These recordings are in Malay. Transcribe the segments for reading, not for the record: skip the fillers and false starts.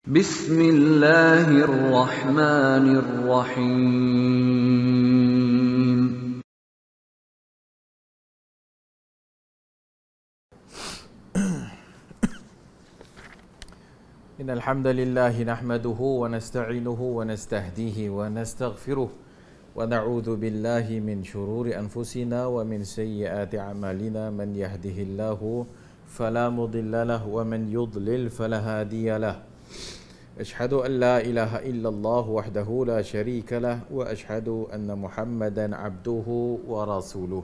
Bismillahirrahmanirrahim. Innal hamdalillah nahmaduhu wa nasta'inuhu wa nastahdihi wa nastaghfiruh wa na'udzu billahi min shururi anfusina wa min sayyiati a'malina man yahdihillahu fala mudilla lahu wa man yudlil fala hadiya lahu. Ashhadu an la ilaha illallah wahdahu la syarika lah wa ashhadu anna Muhammadan abduhu wa rasuluh.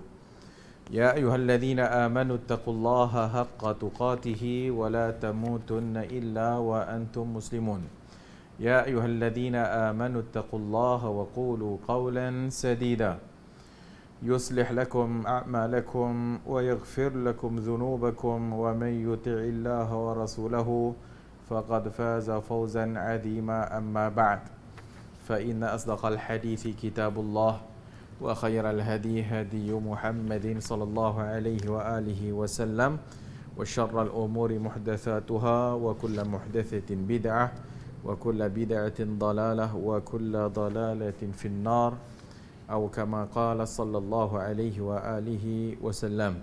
يا أيها الذين آمنوا اتقوا الله حق تقاته ولا تموتن إلا وأنتم مسلمون يا أيها الذين آمنوا اتقوا الله وقولوا قولا سديدا يصلح لكم أعمالكم ويغفر لكم ذنوبكم ومن يطع الله ورسوله فقد فاز فوزا عظيما أما بعد فإن أصدق الحديث كتاب الله وخير الهدي هدي محمد صلى الله عليه وآله وسلم وشر الأمور محدثاتها وكل محدثة بدعة وكل بدعة ضلالة وكل ضلالة في النار أو كما قال صلى الله عليه وآله وسلم.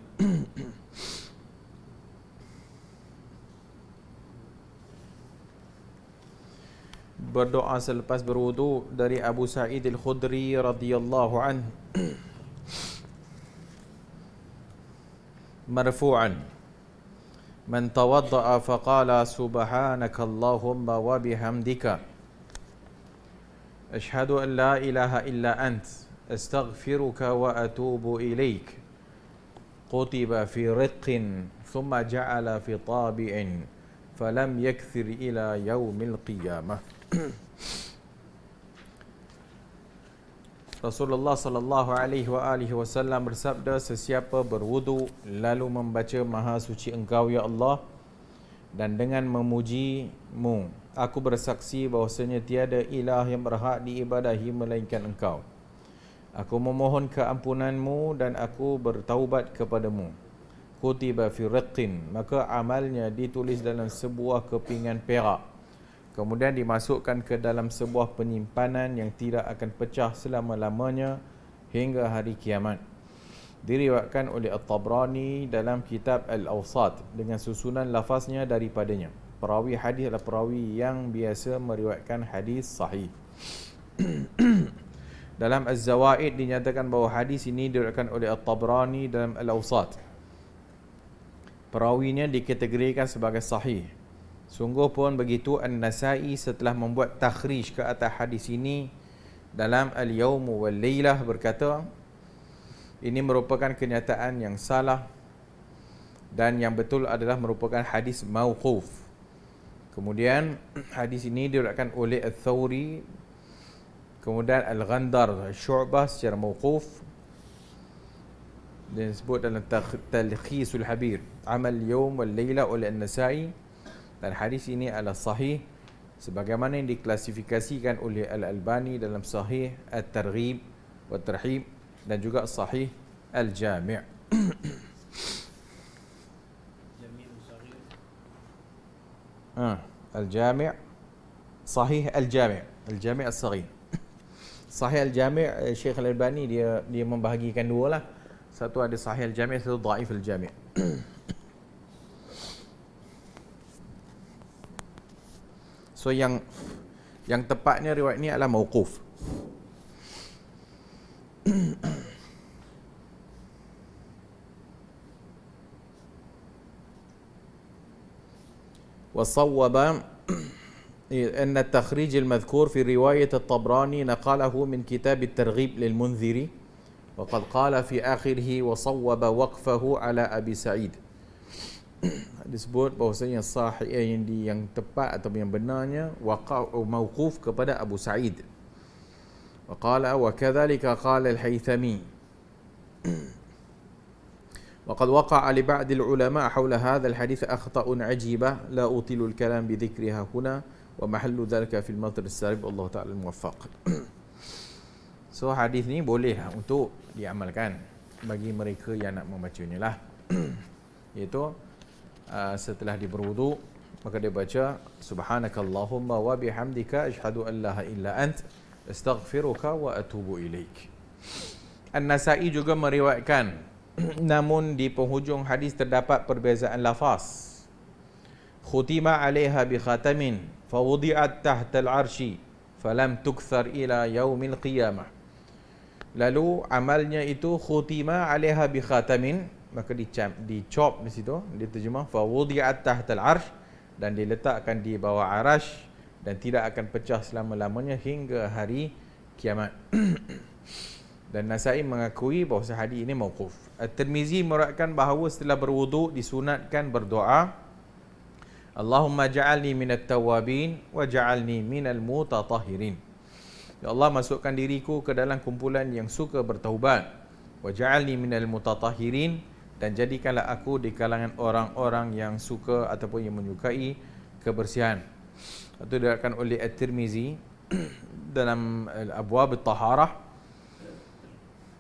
Berdoa selepas berwudu dari Abu Sa'id Al-Khudri radhiyallahu anhu marfu'an man tawadda'a faqala subhanaka Allahumma wa bihamdika ashhadu an la ilaha illa ant astaghfiruka wa atubu ilaik kutiba fi riqqin thumma ja'ala fi tabi'in falam yakthir ila yaumil qiyamah. Rasulullah sallallahu alaihi wasallam bersabda, sesiapa berwudu lalu membaca maha suci engkau ya Allah dan dengan memuji-Mu, aku bersaksi bahwasanya tiada ilah yang berhak diibadahi melainkan engkau. Aku memohon keampunan-Mu dan aku bertaubat kepadamu. Kutiba fi riqqin, maka amalnya ditulis dalam sebuah kepingan perak, kemudian dimasukkan ke dalam sebuah penyimpanan yang tidak akan pecah selama-lamanya hingga hari kiamat. Diriwayatkan oleh At-Tabrani dalam kitab Al-Awsat dengan susunan lafaznya daripadanya. Perawi hadis adalah perawi yang biasa meriwayatkan hadis sahih. Dalam Az-Zawaid dinyatakan bahawa hadis ini diriwayatkan oleh At-Tabrani dalam Al-Awsat. Perawinya dikategorikan sebagai sahih. Sungguh pun begitu, An-Nasai setelah membuat takhrij ke atas hadis ini dalam Al-Yawm wal Laylah berkata, ini merupakan kenyataan yang salah dan yang betul adalah merupakan hadis mauquf. Kemudian hadis ini diriwayatkan oleh Al-Thawri, kemudian Al-Ghandar, Syu'bah secara mauquf, dan disebut dalam Talkhisul Habir Amal Yawm wal Laylah oleh An-Nasai. Dan hadis ini adalah sahih sebagaimana yang diklasifikasikan oleh Al-Albani dalam Sahih At-Targhib wa Tarhib dan juga Sahih Al-Jami'. Al-Jami' Sahih Al-Jami', Al-Jami' As-Saghir. Sahih Al-Jami' Syekh Al-Albani dia membahagikan dua lah. Satu ada Sahih Al-Jami', satu Dhaif Al-Jami'. So yang tepatnya riwayat ini adalah mauquf. وصوب أن التخريج المذكور في رواية الطبراني نقله من كتاب الترغيب للمنذري وقد قال في آخره وصوب وقفه على أبي سعيد. Disebut bahawasanya sahih yang tepat atau yang benarnya waqaf mauquf kepada Abu Sa'id. Wa qala wa kadzalika qala al-Haythami. Wa qad waqa'a li ba'd al-ulama hawla hadha al-hadith akhta'un 'ajibah la utilu al-kalam bi dhikriha huna wa mahallu dhalika fi al-matn as-sarib. Allah Ta'ala al-muwaffaq. So hadis ni boleh untuk diamalkan bagi mereka yang nak membacanya lah. Iaitu setelah berwudu maka dia baca subhanakallahumma wa bihamdika asyhadu an la ilaha illa ant astaghfiruka wa atubu ilaik. An-Nasa'i juga meriwayatkan, namun di penghujung hadis terdapat perbezaan lafaz. Khutima 'alaiha bi khatamin fa wudi'at tahta al-'arsy falam tukthar ila yaumil qiyamah. Lalu amalnya itu khutima 'alaiha bi khatamin, maka dicop di situ, diterjemah fa wudi'at tahta al-'arsy, dan diletakkan di bawah arash dan tidak akan pecah selama-lamanya hingga hari kiamat. Dan Nasa'i mengakui bahawa hadis ini mauquf. At-Tirmizi meriwayatkan bahawa setelah berwuduk disunatkan berdoa, Allahumma ja'alni minat tawabin wa ja'alni minal mutatahhirin. Ya Allah, masukkan diriku ke dalam kumpulan yang suka bertaubat, wa ja'alni minal mutatahhirin, dan jadikanlah aku di kalangan orang-orang yang suka ataupun yang menyukai kebersihan. Itu diriwayatkan oleh At-Tirmizi dalam Abwab At-Taharah,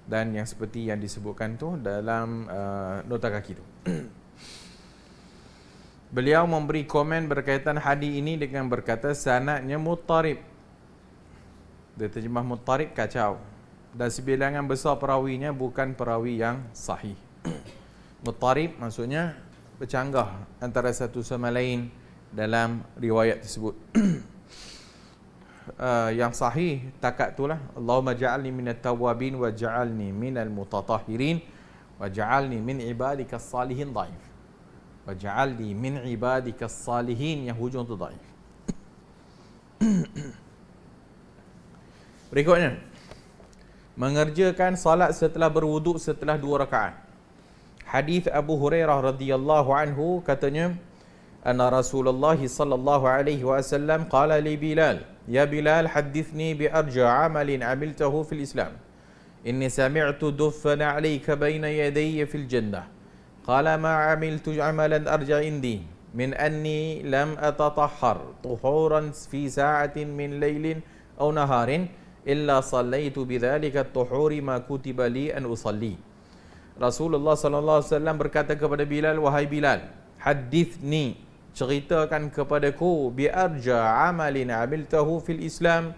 dan yang seperti yang disebutkan tu dalam nota kaki tu. Beliau memberi komen berkaitan hadis ini dengan berkata sanadnya muttarib. Dia terjemah muttarib, kacau, dan sebilangan besar perawinya bukan perawi yang sahih. Muttarib maksudnya bercanggah antara satu sama lain dalam riwayat tersebut. Yang sahih takat itulah, Allahumma ja'alni minat tawabin wa ja'alni minal mutatahhirin wa ja'alni min ibadikas salihin dhaif. Wa ja'alni min ibadikas salihin, yang hujung tu dhaif. Berikutnya, mengerjakan salat setelah berwuduk setelah 2 rakaat. Hadis Abu Hurairah radhiyallahu anhu katanya, anna Rasulullah sallallahu alaihi wasallam qala li Bilal, ya Bilal hadithni bi arja amalin amiltahu fil Islam. Inni sami'tu duffan 'alayka bayna yadayya fil jannah. Qala ma 'amiltu amalan arja indi min anni lam atatahhar tuhuran fi sa'atin min laylin aw naharin illa sallaitu bidzalika at-tuhuri ma kutiba li an usalli. Rasulullah sallallahu alaihi wasallam berkata kepada Bilal, wahai Bilal, hadithni, ceritakan kepadaku, bi arja amalin amiltahu fil Islam,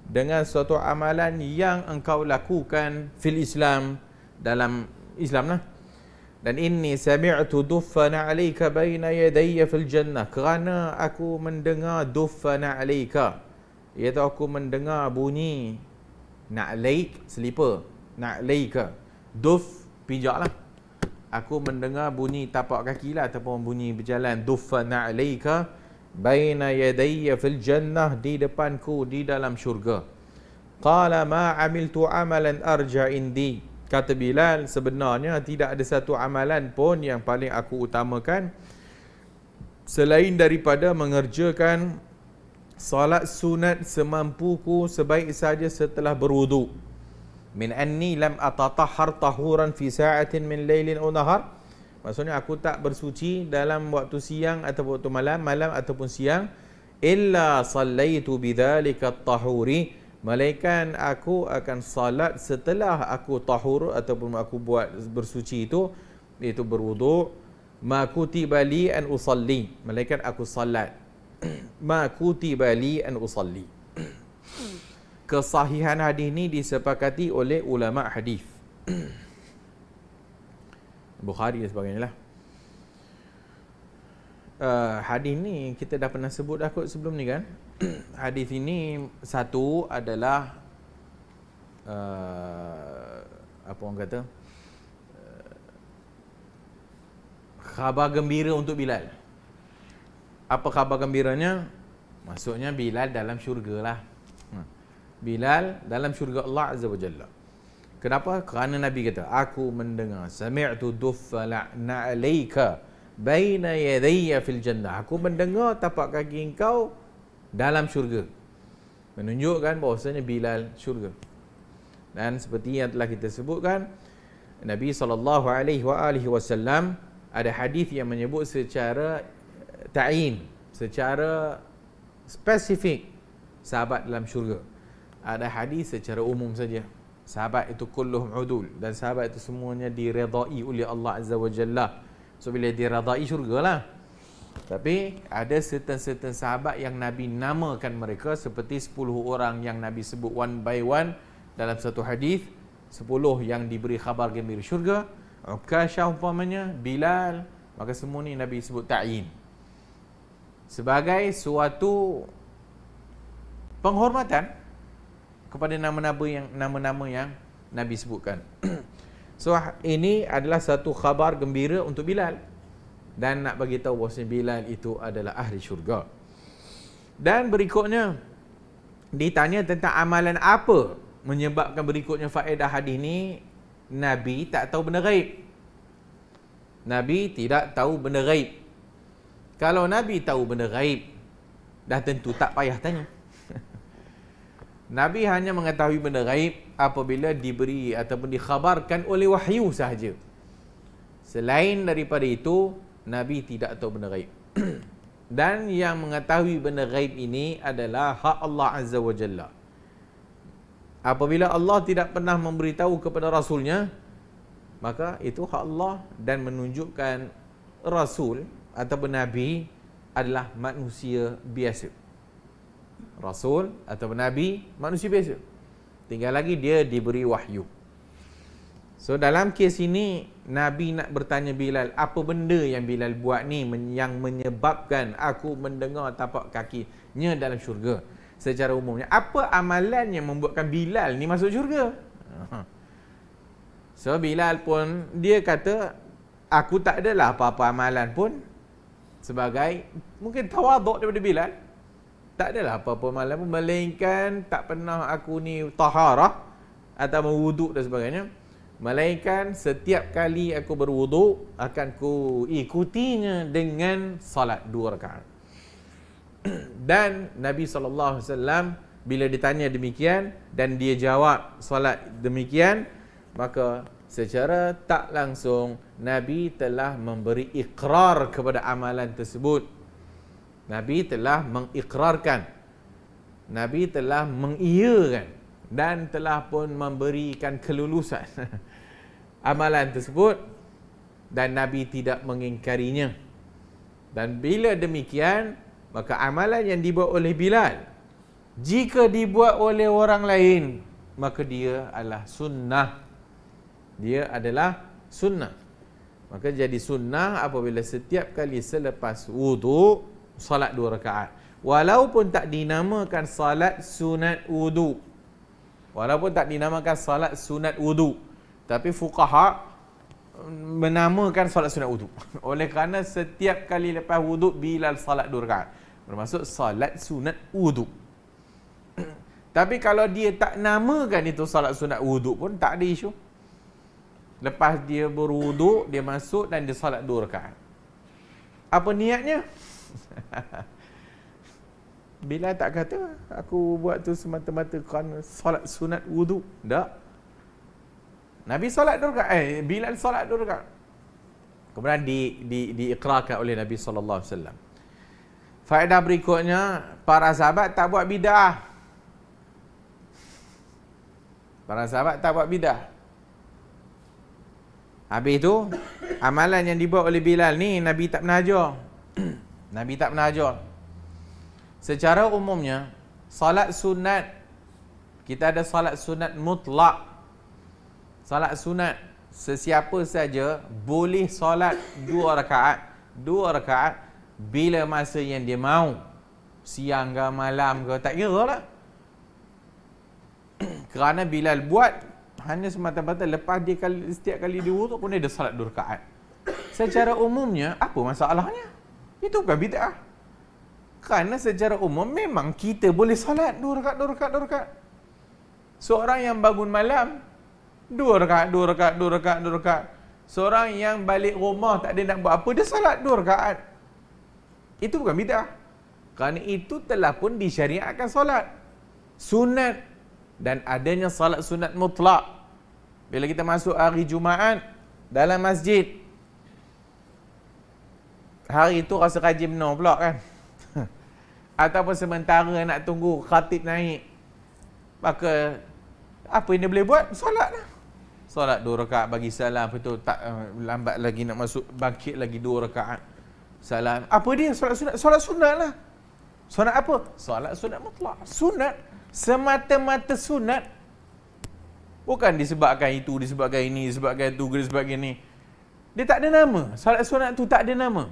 dengan suatu amalan yang engkau lakukan fil Islam, dalam Islam lah. Dan inni sami'tu duffana 'alayka baina yadayya fil jannah, kerana aku mendengar duffana 'alayka, iaitu aku mendengar bunyi na'laik, selipar, na'laika, duff, pijak lah. Aku mendengar bunyi tapak kaki lah, ataupun bunyi berjalan, duffana 'alayka baina yadayya fil jannah, di depanku di dalam syurga. Qala ma 'amiltu amalan arja indi, kata Bilal, sebenarnya tidak ada satu amalan pun yang paling aku utamakan selain daripada mengerjakan salat sunat semampuku, sebaik saja setelah berwuduk. Min anni lam atatahhar tahuran fi sa'atin min lailin aw nahar, maksudnya aku tak bersuci dalam waktu siang atau waktu malam, malam ataupun siang, illa sallaitu bidzalika at-tahuri, malaikat aku akan salat setelah aku tahur ataupun aku buat bersuci itu, iaitu berwuduk, ma kutiba li an usalli, malaikat aku salat, ma kutiba li an usalli. Kesahihan hadis ini disepakati oleh ulama hadis, Bukhari dan sebagainya lah. Hadis ni kita dah pernah sebut dah kot sebelum ni kan. Hadis ini satu adalah apa orang kata, khabar gembira untuk Bilal. Apa khabar gembiranya? Maksudnya Bilal dalam syurga lah. Bilal dalam syurga Allah Azza wa Jalla. Kenapa? Kerana Nabi kata, aku mendengar, sami'tu duffala na'alayka baina yadayya fil jannah, aku mendengar tapak kaki engkau dalam syurga. Menunjukkan bahawasanya Bilal syurga. Dan seperti yang telah kita sebutkan, Nabi SAW ada hadis yang menyebut secara ta'in, secara spesifik sahabat dalam syurga. Ada hadis secara umum saja, sahabat itu kulluhum udul, dan sahabat itu semuanya diredai oleh Allah Azza wa Jalla. So bila diredai syurga lah. Tapi ada certain sahabat yang Nabi namakan mereka, seperti 10 orang yang Nabi sebut one by one dalam satu hadis, 10 yang diberi khabar gembira syurga, Ukasyah umpamanya, Bilal, maka semua ni Nabi sebut ta'yin sebagai suatu penghormatan kepada nama-nama yang Nabi sebutkan. So ini adalah satu khabar gembira untuk Bilal, dan nak bagi tahu bahawa Bilal itu adalah ahli syurga. Dan berikutnya ditanya tentang amalan apa menyebabkan berikutnya faedah hadis ni, Nabi tak tahu benda gaib. Nabi tidak tahu benda gaib. Kalau Nabi tahu benda gaib, dah tentu tak payah tanya. Nabi hanya mengetahui benda gaib apabila diberi ataupun dikhabarkan oleh wahyu sahaja. Selain daripada itu, Nabi tidak tahu benda gaib. Dan yang mengetahui benda gaib ini adalah hak Allah Azza wa Jalla. Apabila Allah tidak pernah memberitahu kepada Rasulnya, maka itu hak Allah, dan menunjukkan Rasul ataupun Nabi adalah manusia biasa. Rasul atau Nabi manusia biasa, tinggal lagi dia diberi wahyu. So dalam kes ini Nabi nak bertanya Bilal, apa benda yang Bilal buat ni yang menyebabkan aku mendengar tapak kakinya dalam syurga. Secara umumnya, apa amalan yang membuatkan Bilal ni masuk syurga? So Bilal pun dia kata, aku tak adalah apa-apa amalan pun, sebagai mungkin tawaduk daripada Bilal. Tak adalah apa-apa amalan pun, melainkan tak pernah aku ni taharah atau wuduk dan sebagainya, melainkan setiap kali aku berwuduk akan ku ikutinya dengan salat 2 rakaat. Dan Nabi SAW bila ditanya demikian dan dia jawab salat demikian, maka secara tak langsung Nabi telah memberi ikrar kepada amalan tersebut. Nabi telah mengikrarkan, Nabi telah mengiyakan, dan telah pun memberikan kelulusan amalan tersebut, dan Nabi tidak mengingkarinya. Dan bila demikian, maka amalan yang dibuat oleh Bilal, jika dibuat oleh orang lain, maka dia adalah sunnah. Dia adalah sunnah. Maka jadi sunnah apabila setiap kali selepas wuduk salat 2 rakaat. Walaupun tak dinamakan salat sunat wudu. Walaupun tak dinamakan salat sunat wudu, tapi fuqaha menamakan salat sunat wudu. Oleh kerana setiap kali lepas wudu Bilal salat 2 rakaat, bermaksud salat sunat wudu. Tapi kalau dia tak namakan itu salat sunat wudu pun tak ada isu. Lepas dia berwuduk, dia masuk dan dia salat 2 rakaat. Apa niatnya? Bilal tak kata aku buat tu semata-mata kerana solat sunat wudu. Tak. Nabi solat 2 rakaat. Bilal solat 2 rakaat. Kemudian diikrarkan oleh Nabi SAW. Faedah berikutnya, para sahabat tak buat bid'ah. Para sahabat tak buat bid'ah. Habis itu, amalan yang dibuat oleh Bilal ni Nabi tak pernah ajar. Nabi tak pernah ajar. Secara umumnya, salat sunat, kita ada salat sunat mutlak. Salat sunat, sesiapa saja boleh salat 2 rakaat. 2 rakaat bila masa yang dia mahu. Siang ke malam ke, tak kira lah. Kerana Bilal buat hanya semata-mata lepas dia setiap kali dia wuduk pun dia ada salat 2 rakaat. Secara umumnya, apa masalahnya? Itu bukan bid'ah. Kerana secara umum memang kita boleh salat 2 rakaat, 2 rakaat, 2 rakaat. Seorang yang bangun malam 2 rakaat, 2 rakaat, 2 rakaat, 2 rakaat. Seorang yang balik rumah tak ada nak buat apa, dia salat 2 rakaat. Itu bukan bid'ah. Kerana itu telah pun disyariatkan salat sunat, dan adanya salat sunat mutlak. Bila kita masuk hari Jumaat dalam masjid, hari itu rasa rajin benar pula kan. Ataupun sementara nak tunggu khatib naik, maka apa yang dia boleh buat? Solat lah. Solat 2 rakaat bagi salam, betul tak lambat lagi nak masuk, bangkit lagi 2 rakaat. Salam. Apa dia solat sunat? Solat sunat lah. Sunat apa? Solat sunat mutlak. Sunat. Semata-mata sunat. Bukan disebabkan itu, disebabkan ini, disebabkan itu, disebabkan ini. Dia tak ada nama. Solat sunat tu tak ada nama.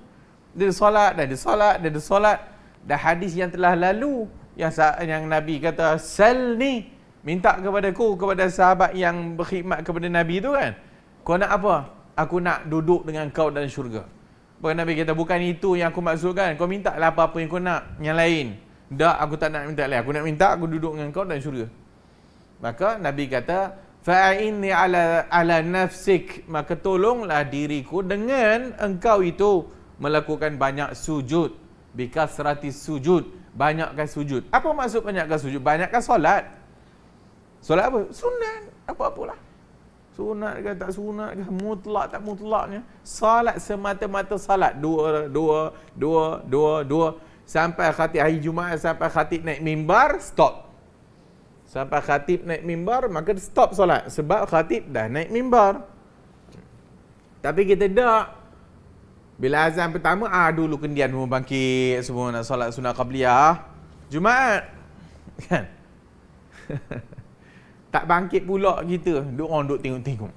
Dia solat, dah ada solat, dia ada solat. Dah hadis yang telah lalu, yang Nabi kata, salni, minta kepadaku, kepada sahabat yang berkhidmat kepada Nabi tu kan. Kau nak apa? Aku nak duduk dengan kau dalam syurga. Bahkan Nabi kata, bukan itu yang aku maksudkan. Kau minta lah apa-apa yang kau nak, yang lain. Tak, aku tak nak minta lain. Aku nak minta, aku duduk dengan kau dalam syurga. Maka Nabi kata, fa'inni ala nafsik, maka tolonglah diriku dengan engkau itu melakukan banyak sujud. Bikasrati sujud, banyakkan sujud. Apa maksud banyakkan sujud? Banyakkan solat. Solat apa? Sunat. Apa-apalah. Sunat ke tak sunat ke, mutlak tak mutlaknya. Salat semata-mata salat. Dua. Sampai khatib hari Jumaat, sampai khatib naik mimbar, stop. Sampai khatib naik mimbar, maka stop solat. Sebab khatib dah naik mimbar. Tapi kita tak. Bila azan pertama, dulu kendian semua bangkit, semua nak solat sunat qabliyah. Jumaat. Kan? Tak bangkit pula kita. Orang duk tengok-tengok.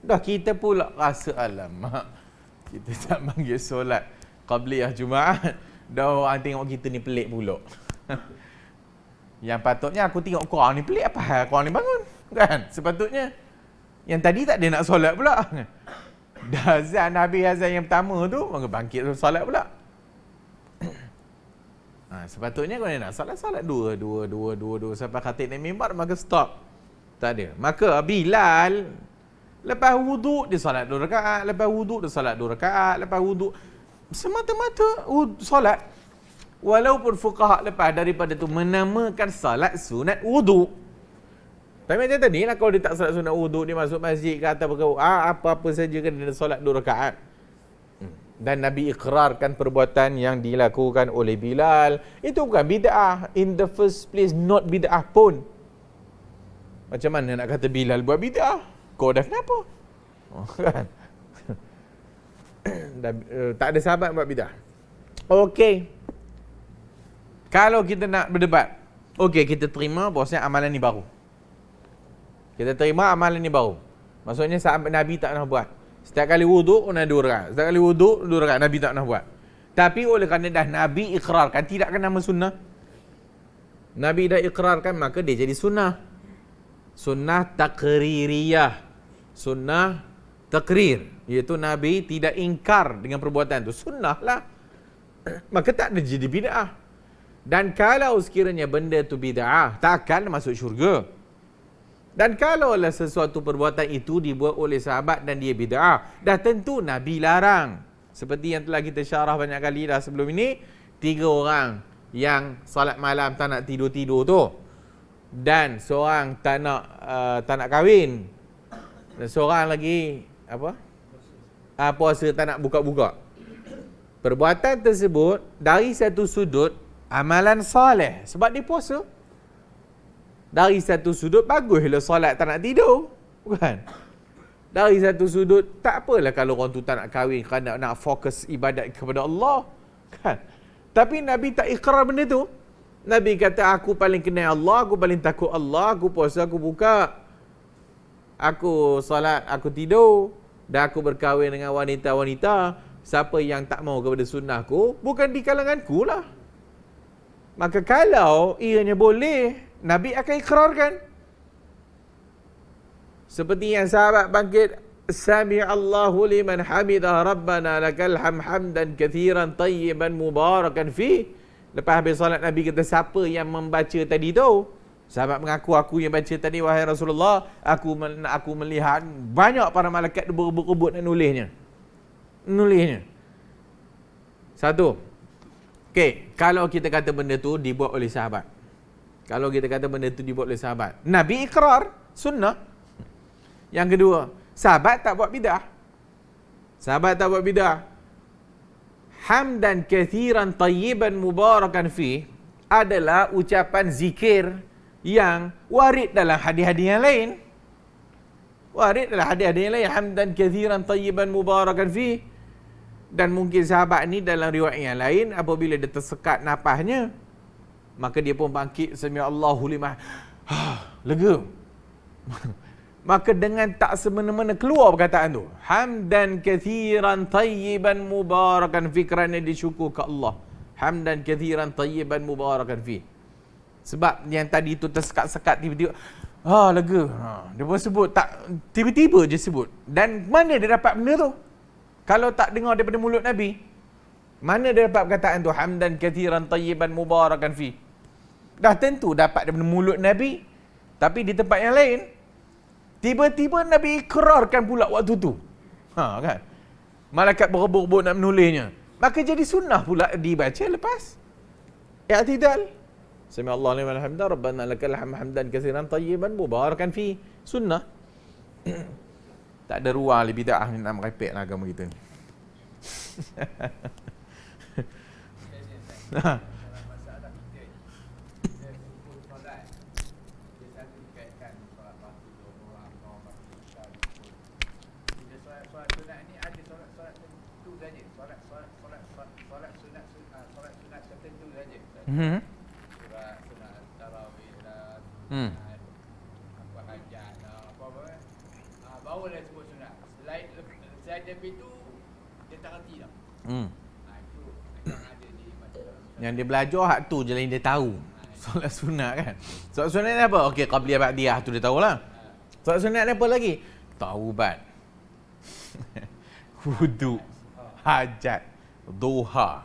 Dah kita pula rasa alamak. Kita tak bangkit solat qabliyah Jumaat. Dah orang tengok kita ni pelik pula. Yang patutnya aku tengok korang ni pelik apa hal korang ni bangun. Kan? Sepatutnya. Yang tadi tak ada nak solat pula. Dah azan, habis azan yang pertama tu, maka bangkit solat pula. Sepatutnya kau nak solat dua sampai khatib naik mimbar, maka stop. Tak ada. Maka Bilal lepas wuduk dia solat 2 rakaat, lepas wuduk dia solat 2 rakaat, lepas wuduk semata-mata solat. Walaupun fuqaha lepas daripada tu menamakan solat sunat wuduk. Tapi macam tadi lah, kalau dia tak solat sunat wuduk, dia masuk masjid ke atau apa-apa saja kan dia solat 2 rakaat. Dan Nabi ikrarkan perbuatan yang dilakukan oleh Bilal. Itu bukan bid'ah. In the first place, not bid'ah pun. Macam mana nak kata Bilal buat bid'ah? Kau dah kenapa? Kan? Tak ada sahabat buat bid'ah. Okey. Kalau kita nak berdebat, okey, kita terima bahawasanya amalan ni baru. Kita terima amalan ni baru. Maksudnya sahabat Nabi tak pernah buat. Setiap kali wuduk, nak 2 rakaat. Setiap kali wuduk, 2 rakaat. Nabi tak pernah buat. Tapi oleh kerana dah Nabi ikrarkan, tidak kena nama sunnah. Nabi dah ikrarkan, maka dia jadi sunnah. Sunnah takririyah. Sunnah takrir. Iaitu Nabi tidak ingkar dengan perbuatan itu. Sunnah lah. Maka tak ada jadi bid'ah. Dan kalau sekiranya benda itu bid'ah, takkan masuk syurga. Dan kalaulah sesuatu perbuatan itu dibuat oleh sahabat dan dia bid'ah, dah tentu Nabi larang. Seperti yang telah kita syarah banyak kali dah sebelum ini, 3 orang yang salat malam tak nak tidur-tidur tu, dan seorang tak nak kahwin, dan seorang lagi puasa tak nak buka-buka. Perbuatan tersebut dari satu sudut amalan soleh sebab dia puasa. Dari satu sudut baguslah solat tak nak tidur, bukan? Dari satu sudut tak apalah kalau orang tu tak nak kahwin kerana nak fokus ibadat kepada Allah, kan? Tapi Nabi tak ikrar benda tu. Nabi kata, aku paling kenal Allah, aku paling takut Allah, aku puasa, aku buka, aku solat, aku tidur, dan aku berkahwin dengan wanita-wanita. Siapa yang tak mau kepada sunnahku, bukan di kalanganku lah. Maka kalau ianya boleh, Nabi akan ikrarkan. Seperti yang sahabat bangkit, Sami'allahu liman hamidah Rabbana lakal hamdan kathiran tayyiban mubarakan fi. Lepas habis salat, Nabi kata, siapa yang membaca tadi tu? Sahabat mengaku, aku yang baca tadi wahai Rasulullah. Aku melihat banyak para malaikat berebut nak nulisnya. Satu. Okey, kalau kita kata benda tu dibuat oleh sahabat. Nabi ikrar, sunnah. Yang kedua, sahabat tak buat bid'ah. Hamdan kathiran tayyiban mubarakan fi adalah ucapan zikir yang warid dalam hadis-hadis yang lain. Hamdan kathiran tayyiban mubarakan fi. Dan mungkin sahabat ni dalam riwayat yang lain, apabila dia tersekat napasnya, maka dia pun bangkit, sami'allahu liman, lega. Maka dengan tak semena-mena keluar perkataan tu, hamdan kathiran tayyiban mubarakan fi, kerana dia syukur ke Allah. Hamdan kathiran tayyiban mubarakan fi. Sebab yang tadi tu tersekat-sekat, tiba-tiba lega. Dia pun sebut, tak tiba-tiba je sebut. Dan mana dia dapat benda tu? Kalau tak dengar daripada mulut Nabi, mana dia dapat perkataan tu, hamdan kathiran tayyiban mubarakan fi? Dah tentu dapat daripada mulut Nabi, tapi di tempat yang lain tiba-tiba Nabi ikrarkan pula waktu tu. Kan? Malaikat berebut-rebut nak menulisnya. Maka jadi sunnah pula dibaca lepas i'tidal. Sami Allah liman hamdah, rabbana lakal hamdan katsiran tayyiban mubarakan fi. Sunnah. Tak ada ruang lebih bid'ah ni nak merepek lah agama kita ni. Solat tarawih lah, apa hajat lah, apa-apa barulah sebut sunat. Selain daripada itu, dia tak reti dah. Itu yang ada di macam yang dia belajar hak tu je, lain dia tahu. Solat sunat kan. Solat sunat ni apa? Okey, qabliyah ba'diyah tu dia tahulah. Solat sunat ni apa lagi? Taubat. Wudu, hajat, duha,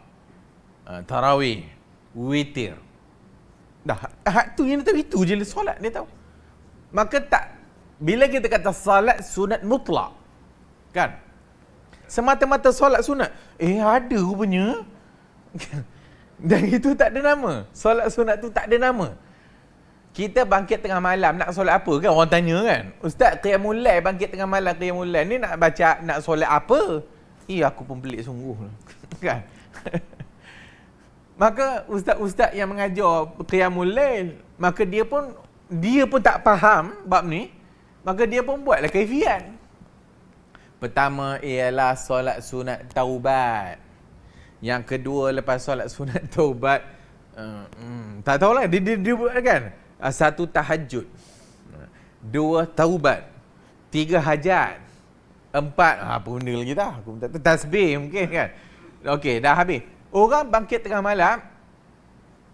tarawih, witir. Dah, hak tu yang dia tahu, itu je solat dia tahu. Maka tak, bila kita kata solat sunat mutlak, kan? Semata-mata solat sunat, ada rupanya. Dan itu tak ada nama. Solat sunat tu tak ada nama. Kita bangkit tengah malam nak solat apa kan? Orang tanya kan, Ustaz, qiyamul lail, bangkit tengah malam qiyamul lail ni nak baca, nak solat apa? Aku pun pelik sungguh. Kan? Maka ustaz-ustaz yang mengajar qiyamul lail, maka dia pun tak faham bab ni, maka dia pun buatlah kaifiat. Pertama ialah solat sunat taubat. Yang kedua lepas solat sunat taubat, tak tahulah dia buat kan. Satu tahajud, dua taubat, tiga hajat, empat apa benda lagi dah, aku tak tahu, tasbih mungkin kan. Okey, dah habis. Orang bangkit tengah malam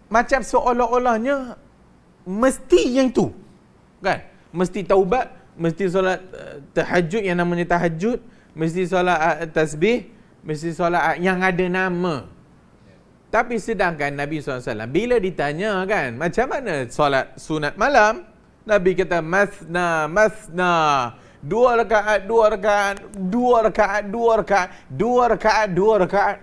macam seolah-olahnya mesti yang tu, kan? Mesti taubat, mesti solat tahajud yang namanya tahajud, mesti solat tasbih, mesti solat yang ada nama. Tapi sedangkan Nabi SAW bila ditanya kan, macam mana solat sunat malam, Nabi kata masna, masna, dua rakaat, dua rakaat, dua rakaat, dua rakaat, dua rakaat, dua rakaat.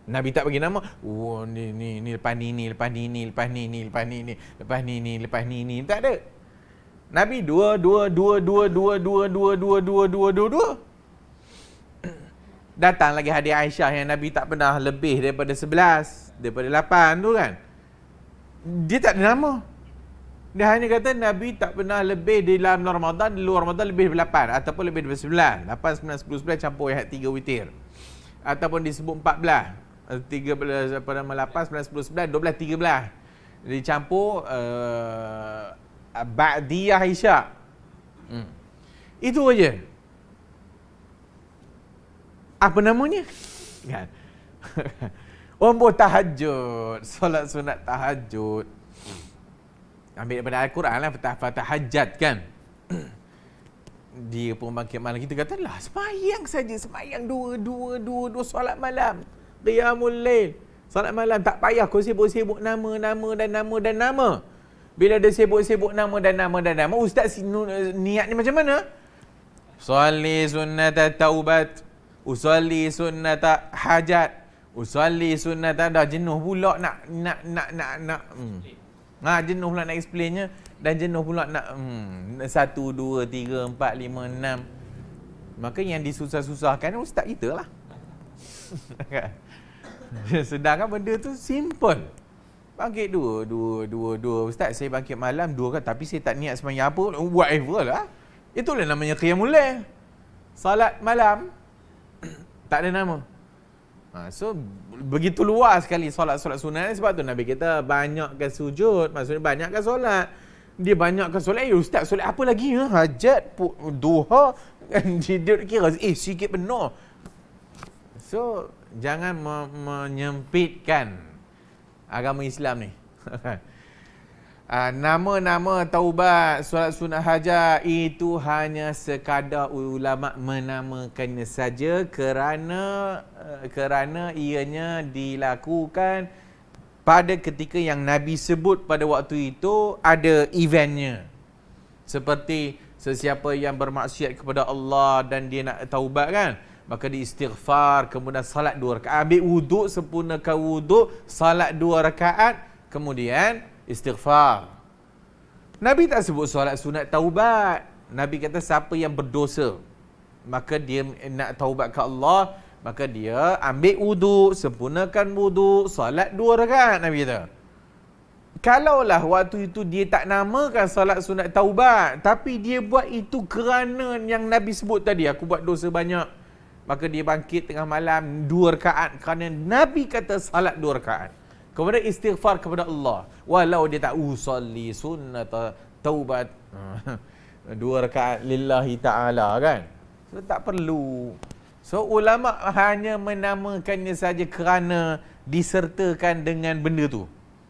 Nabi tak bagi nama. Oh, ni lepas ni, lepas ni, lepas ni, lepas ni, lepas ni, lepas ni. Tak ada. Nabi dua. Datang lagi hadis Aisyah yang Nabi tak pernah lebih daripada 11, daripada 8 tu kan. Dia tak ada nama. Dia hanya kata Nabi tak pernah lebih di dalam Ramadan, di luar Ramadan lebih daripada 8 ataupun lebih daripada 9. 8, 9, 10, 11 campur ayat 3 witir. Ataupun disebut 14. 13 pada 8, 9, 10, 11, 12, 13. Dicampur Ba'diyah Isyak. Itu aja. Apa namanya? Kan? Orang buat tahajud, solat sunat tahajud. Ambil daripada Al-Quran lah, fatahajat kan. Dia pun bangkit malam, kita kata lah sembahyang saja, sembahyang dua solat malam, qiyamul lail, solat malam, tak payah kau sibuk-sibuk nama. Bila dia sibuk-sibuk nama dan nama, ustaz niat ni macam mana? Salli sunnata taubat, usalli sunnata hajat, usalli sunnata, dah jenuh pula nak jenuh pula nak explainnya, dan jenuh pula nak 1, 2, 3, 4, 5, 6. Maka yang disusah-susahkan ustaz kita lah. Sedangkan benda tu simple. Bangkit dua. Ustaz, saya bangkit malam 2 kan, tapi saya tak niat sembahyang apa, whatever lah. Itulah namanya qiyamul lail. Salat malam tak ada nama. So begitu luas sekali solat-solat sunat. Sebab tu Nabi kita banyakkan sujud, maksudnya banyakkan solat. Dia banyakkan solat, ustaz solat apa lagi? Hajat, duha, dia kira sikit penuh. So jangan menyempitkan agama Islam ni. Nama-nama taubat, solat sunat hajat itu hanya sekadar ulama menamakannya saja kerana ianya dilakukan pada ketika yang Nabi sebut pada waktu itu ada eventnya. Seperti sesiapa yang bermaksiat kepada Allah dan dia nak taubat kan, maka dia istighfar, kemudian salat 2 rakaat, ambil wuduk, sempurnakan wuduk, salat 2 rakaat, kemudian istighfar. Nabi tak sebut solat sunat taubat. Nabi kata siapa yang berdosa, maka dia nak taubat ke Allah, maka dia ambil wuduk, sempurnakan wuduk, solat 2 rakaat. Nabi kata. Kalaulah waktu itu dia tak namakan solat sunat taubat, tapi dia buat itu kerana yang Nabi sebut tadi, aku buat dosa banyak, maka dia bangkit tengah malam 2 rakaat kerana Nabi kata salat 2 rakaat. Kemudian istighfar kepada Allah. Walau dia tak usalli sunnat taubat 2 rakaat lillahi ta'ala kan. So tak perlu. So ulama hanya menamakannya saja kerana disertakan dengan benda tu.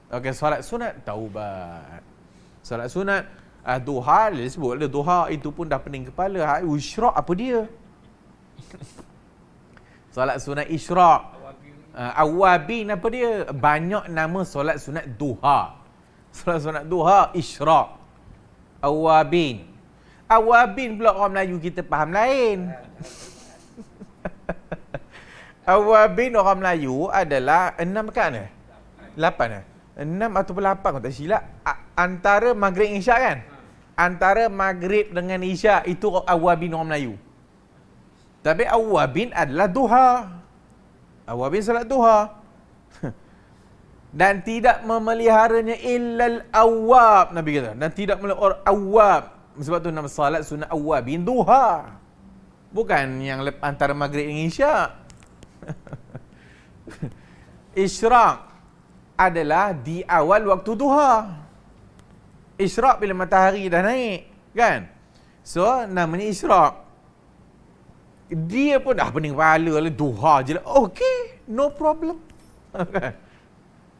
Okey, solat sunat taubat. Solat sunat duha, dia sebut lah duha itu pun dah pening kepala. Isyraq apa dia? Solat sunat isyraq. Awabin apa dia? Banyak nama solat sunat duha. Solat sunat duha, isyraq. Awabin. Awabin pula orang Melayu kita faham lain. Awabin orang Melayu adalah 6 rakaat 8 6 ataupun 8 kalau tak silap. Antara maghrib isyak kan? Antara maghrib dengan isyak itu awabin orang Melayu. Tapi awabin adalah duha. Awabin salat duha. Dan tidak memeliharanya illal awab, Nabi kata. Dan tidak memelihara awab. Sebab tu nama salat sunat awabin duha. Bukan yang antara maghrib dengan isyak. Isyraq adalah di awal waktu duha. Isyraq bila matahari dah naik, kan? So namanya isyraq. Dia pun dah pening kepala lah, duha je lah. Okey, no problem.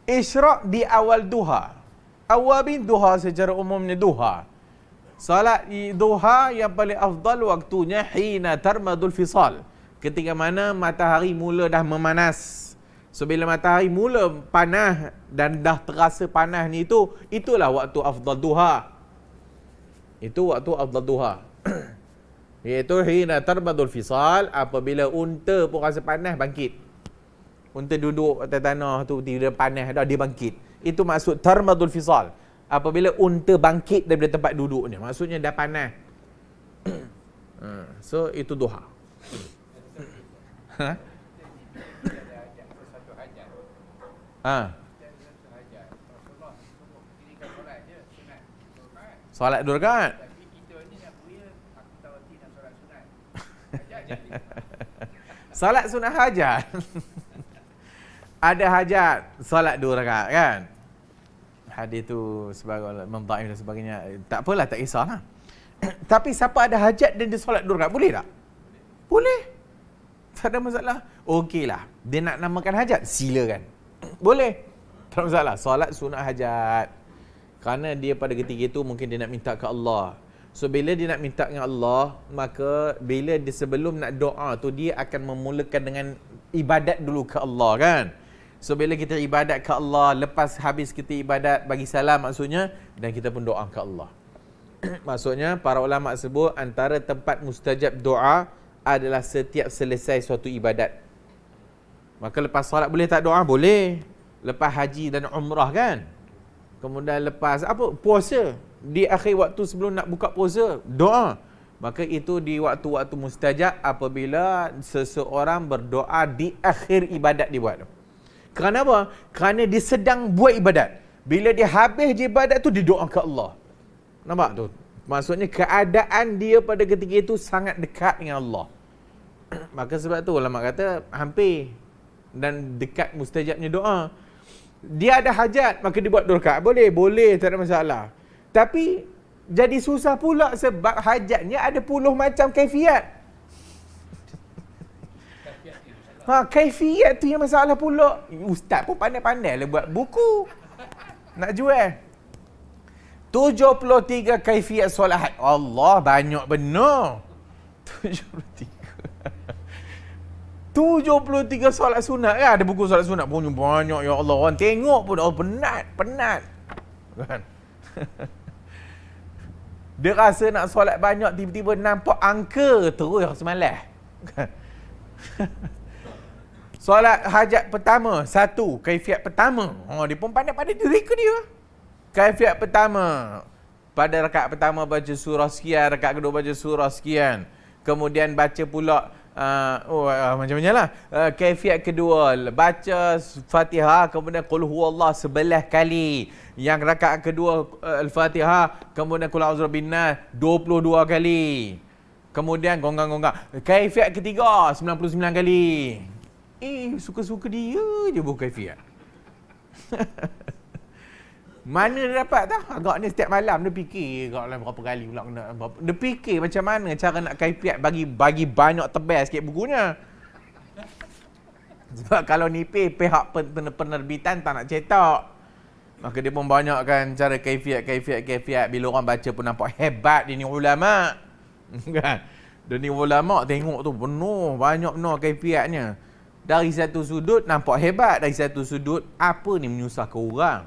Isyraq di awal duha. Awabin duha secara umumnya duha. Salat duha yang paling afdal waktunya hina tarmadul fisal. Ketika mana matahari mula dah memanas. So bila matahari mula panas dan dah terasa panas ni itulah waktu afdal duha. Itu waktu afdal duha. Iaitu hina tarbadul fisal, apabila unta pun rasa panas bangkit. Unta duduk atas tanah tu dia panas dah dia bangkit. Itu maksud tarbadul fisal. Apabila unta bangkit daripada tempat duduknya, maksudnya dah panas. So itu duha. Ha? Solat 2 rakaat. Salat sunat hajat. Ada hajat salat 2 rakaat kan. Hadis tu sebagai memdhaif dan sebagainya. Tak apalah, tak kisahlah. Tapi siapa ada hajat dan dia solat 2 rakaat, boleh tak? Boleh. Tak ada masalah. Okeylah. Dia nak namakan hajat, silakan. Boleh. Tak ada masalah. Solat sunat hajat. Kerana dia pada ketika itu mungkin dia nak minta ke Allah. So bila dia nak minta dengan Allah, maka bila dia sebelum nak doa tu dia akan memulakan dengan ibadat dulu ke Allah kan. So bila kita ibadat ke Allah, lepas habis kita ibadat bagi salam maksudnya, dan kita pun doa ke Allah. Maksudnya para ulama sebut antara tempat mustajab doa adalah setiap selesai suatu ibadat. Maka lepas solat boleh tak doa? Boleh. Lepas haji dan umrah kan. Kemudian lepas apa? Puasa. Di akhir waktu sebelum nak buka puasa, doa. Maka itu di waktu-waktu mustajab apabila seseorang berdoa di akhir ibadat dia buat. Kerana apa? Kerana dia sedang buat ibadat. Bila dia habis je ibadat tu, dia doa ke Allah. Nampak tu? Maksudnya keadaan dia pada ketika itu sangat dekat dengan Allah. Maka sebab tu ulama kata hampir dan dekat mustajabnya doa. Dia ada hajat, maka dia buat 2 rakaat. Boleh, tak ada masalah. Tapi jadi susah pula sebab hajatnya ada puluh macam kaifiat. Kaifiat tu yang masalah pula. Ustaz pun pandai-pandai lah buat buku. Nak jual. 73 kaifiat solat. Allah, banyak benar. 73 solat sunat. Ada buku solat sunat punya banyak, ya Allah. Orang tengok pun penat. Kan? Dia rasa nak solat banyak, tiba-tiba nampak angka terus rasa malas. Solat hajat pertama, 1, kaifiat pertama. Dia pun pandai-pandai diri ke dia. Kaifiat pertama, pada rakaat pertama baca surah sekian, rakaat kedua baca surah sekian. Kemudian baca pula macam-macam lah. Kaifiat kedua, baca Fatihah, kemudian Qul huwallah 11 kali. Yang rakaat kedua Al-Fatihah, kemudian Qul a'udzu binnas 22 kali. Kemudian gonggang-gonggang. Kaifiat ketiga 99 kali. Suka-suka dia je buat kaifiat. Mana dia dapat tau? Agaknya setiap malam dia fikir agaklah berapa kali pula kena. Dia fikir macam mana cara nak kaifiat bagi banyak tebal sikit bukunya. Sebab kalau nipis pihak penerbitan tak nak cetak. Maka dia pun banyakkan cara kaifiat. Bila orang baca pun nampak hebat dia ni ulama. Kan? Dia ni ulama tengok tu penuh, banyak benar kaifiatnya. Dari satu sudut nampak hebat, dari satu sudut apa ni menyusahkan orang.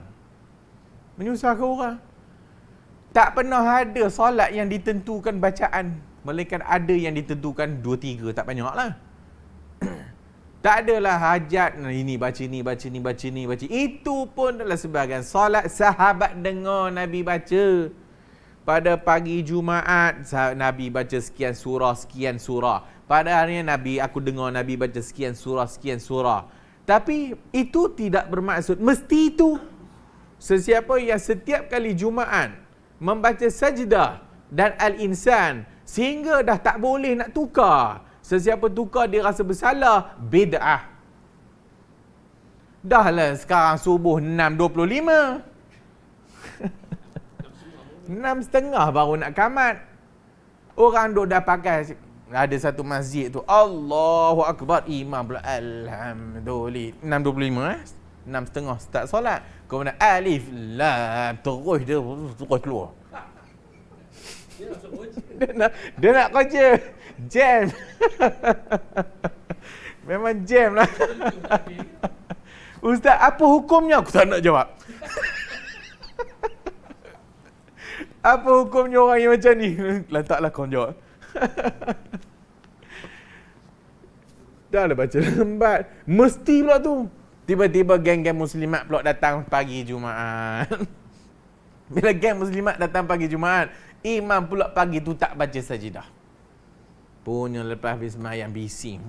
Tak pernah ada solat yang ditentukan bacaan, melainkan ada yang ditentukan 2-3, tak banyak lah. Tak adalah hajat ini baca ni. Itu pun adalah sebahagian solat sahabat dengar Nabi baca. Pada pagi Jumaat Nabi baca sekian surah. Pada hari Nabi, aku dengar Nabi baca sekian surah. Tapi itu tidak bermaksud mesti itu. Sesiapa yang setiap kali Jumaat membaca sajdah dan al-insan sehingga dah tak boleh nak tukar. Sesiapa tukar dia rasa bersalah, bid'ah. Dah lah sekarang subuh 6.25. 6.30 baru nak kamat. Orang duk dah pakai, ada satu masjid tu, Allahu Akbar, imam pula alhamdulillah 6.25 6.30 start solat. Kemudian alif lam terus keluar. Dia nak kerja jam. Memang jam lah. Ustaz, apa hukumnya? Aku tak nak jawab. Apa hukumnya orang yang macam ni? Lantaklah kau jawab. Dah lah baca lambat. Mesti pula tu. Tiba-tiba geng-geng muslimat pula datang pagi Jumaat. Bila geng muslimat datang pagi Jumaat, imam pula pagi tu tak baca sajidah. Punya lepas habis sembahyang bising.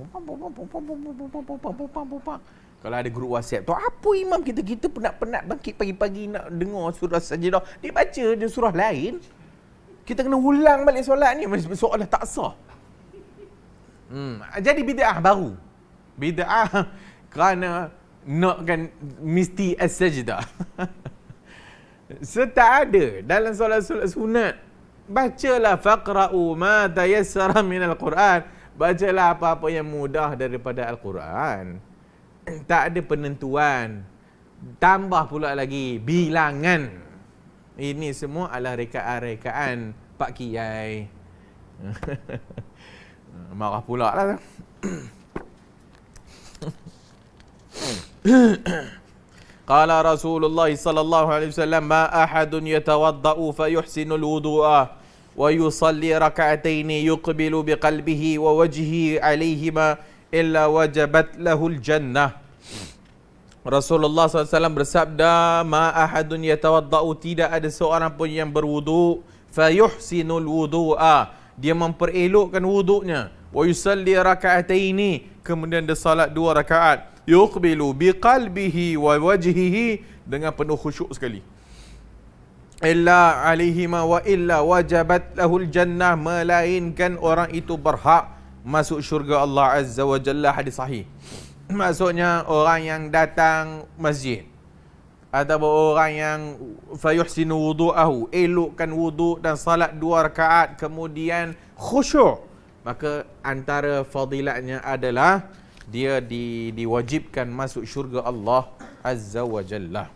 Kalau ada grup WhatsApp tu, apa imam kita penat-penat bangkit pagi-pagi nak dengar surah sajidah. Dia baca dia surah lain. Kita kena ulang balik solat ni. Soalan tak sah. Jadi bid'ah baru. Bid'ah kerana nakkan mesti as-sajdah. Serta ada dalam solat-solat sunat. Bacalah faqra'u ma tayassara minal Quran. Bacalah apa-apa yang mudah daripada Al-Quran. Tak ada penentuan. Tambah pula lagi bilangan. Ini semua adalah rekaan-rekaan Pak Kiai. Marah pula lah. Qala Rasulullah sallallahu alaihi wasallam, ma ahadun yatawaddau fayuhsinul wudu'a wa yusalli rak'ataini yuqbilu biqalbihi wa wajhihi alaihima illa wajabat lahul jannah. Rasulullah SAW bersabda, ma ahadun yatawaddau, tidak ada seorang pun yang berwudu, fayuhsinul wudu'a, dia memperelokkan wuduknya, wa yusalli raka'ataini, kemudian dia salat 2 rakaat, yuqbilu biqalbihi wa wajhihi, dengan penuh khusyuk sekali, illa alaihima wa illa wajabat lahul jannah, melainkan orang itu berhak masuk syurga Allah Azza wa Jalla. Hadis sahih. Maksudnya orang yang datang masjid ataupun orang yang fayuhsinu wudu'ahu, elokkan wuduk dan salat 2 rakaat kemudian khusyuk, maka antara fadilatnya adalah dia diwajibkan masuk syurga Allah Azza wa Jalla.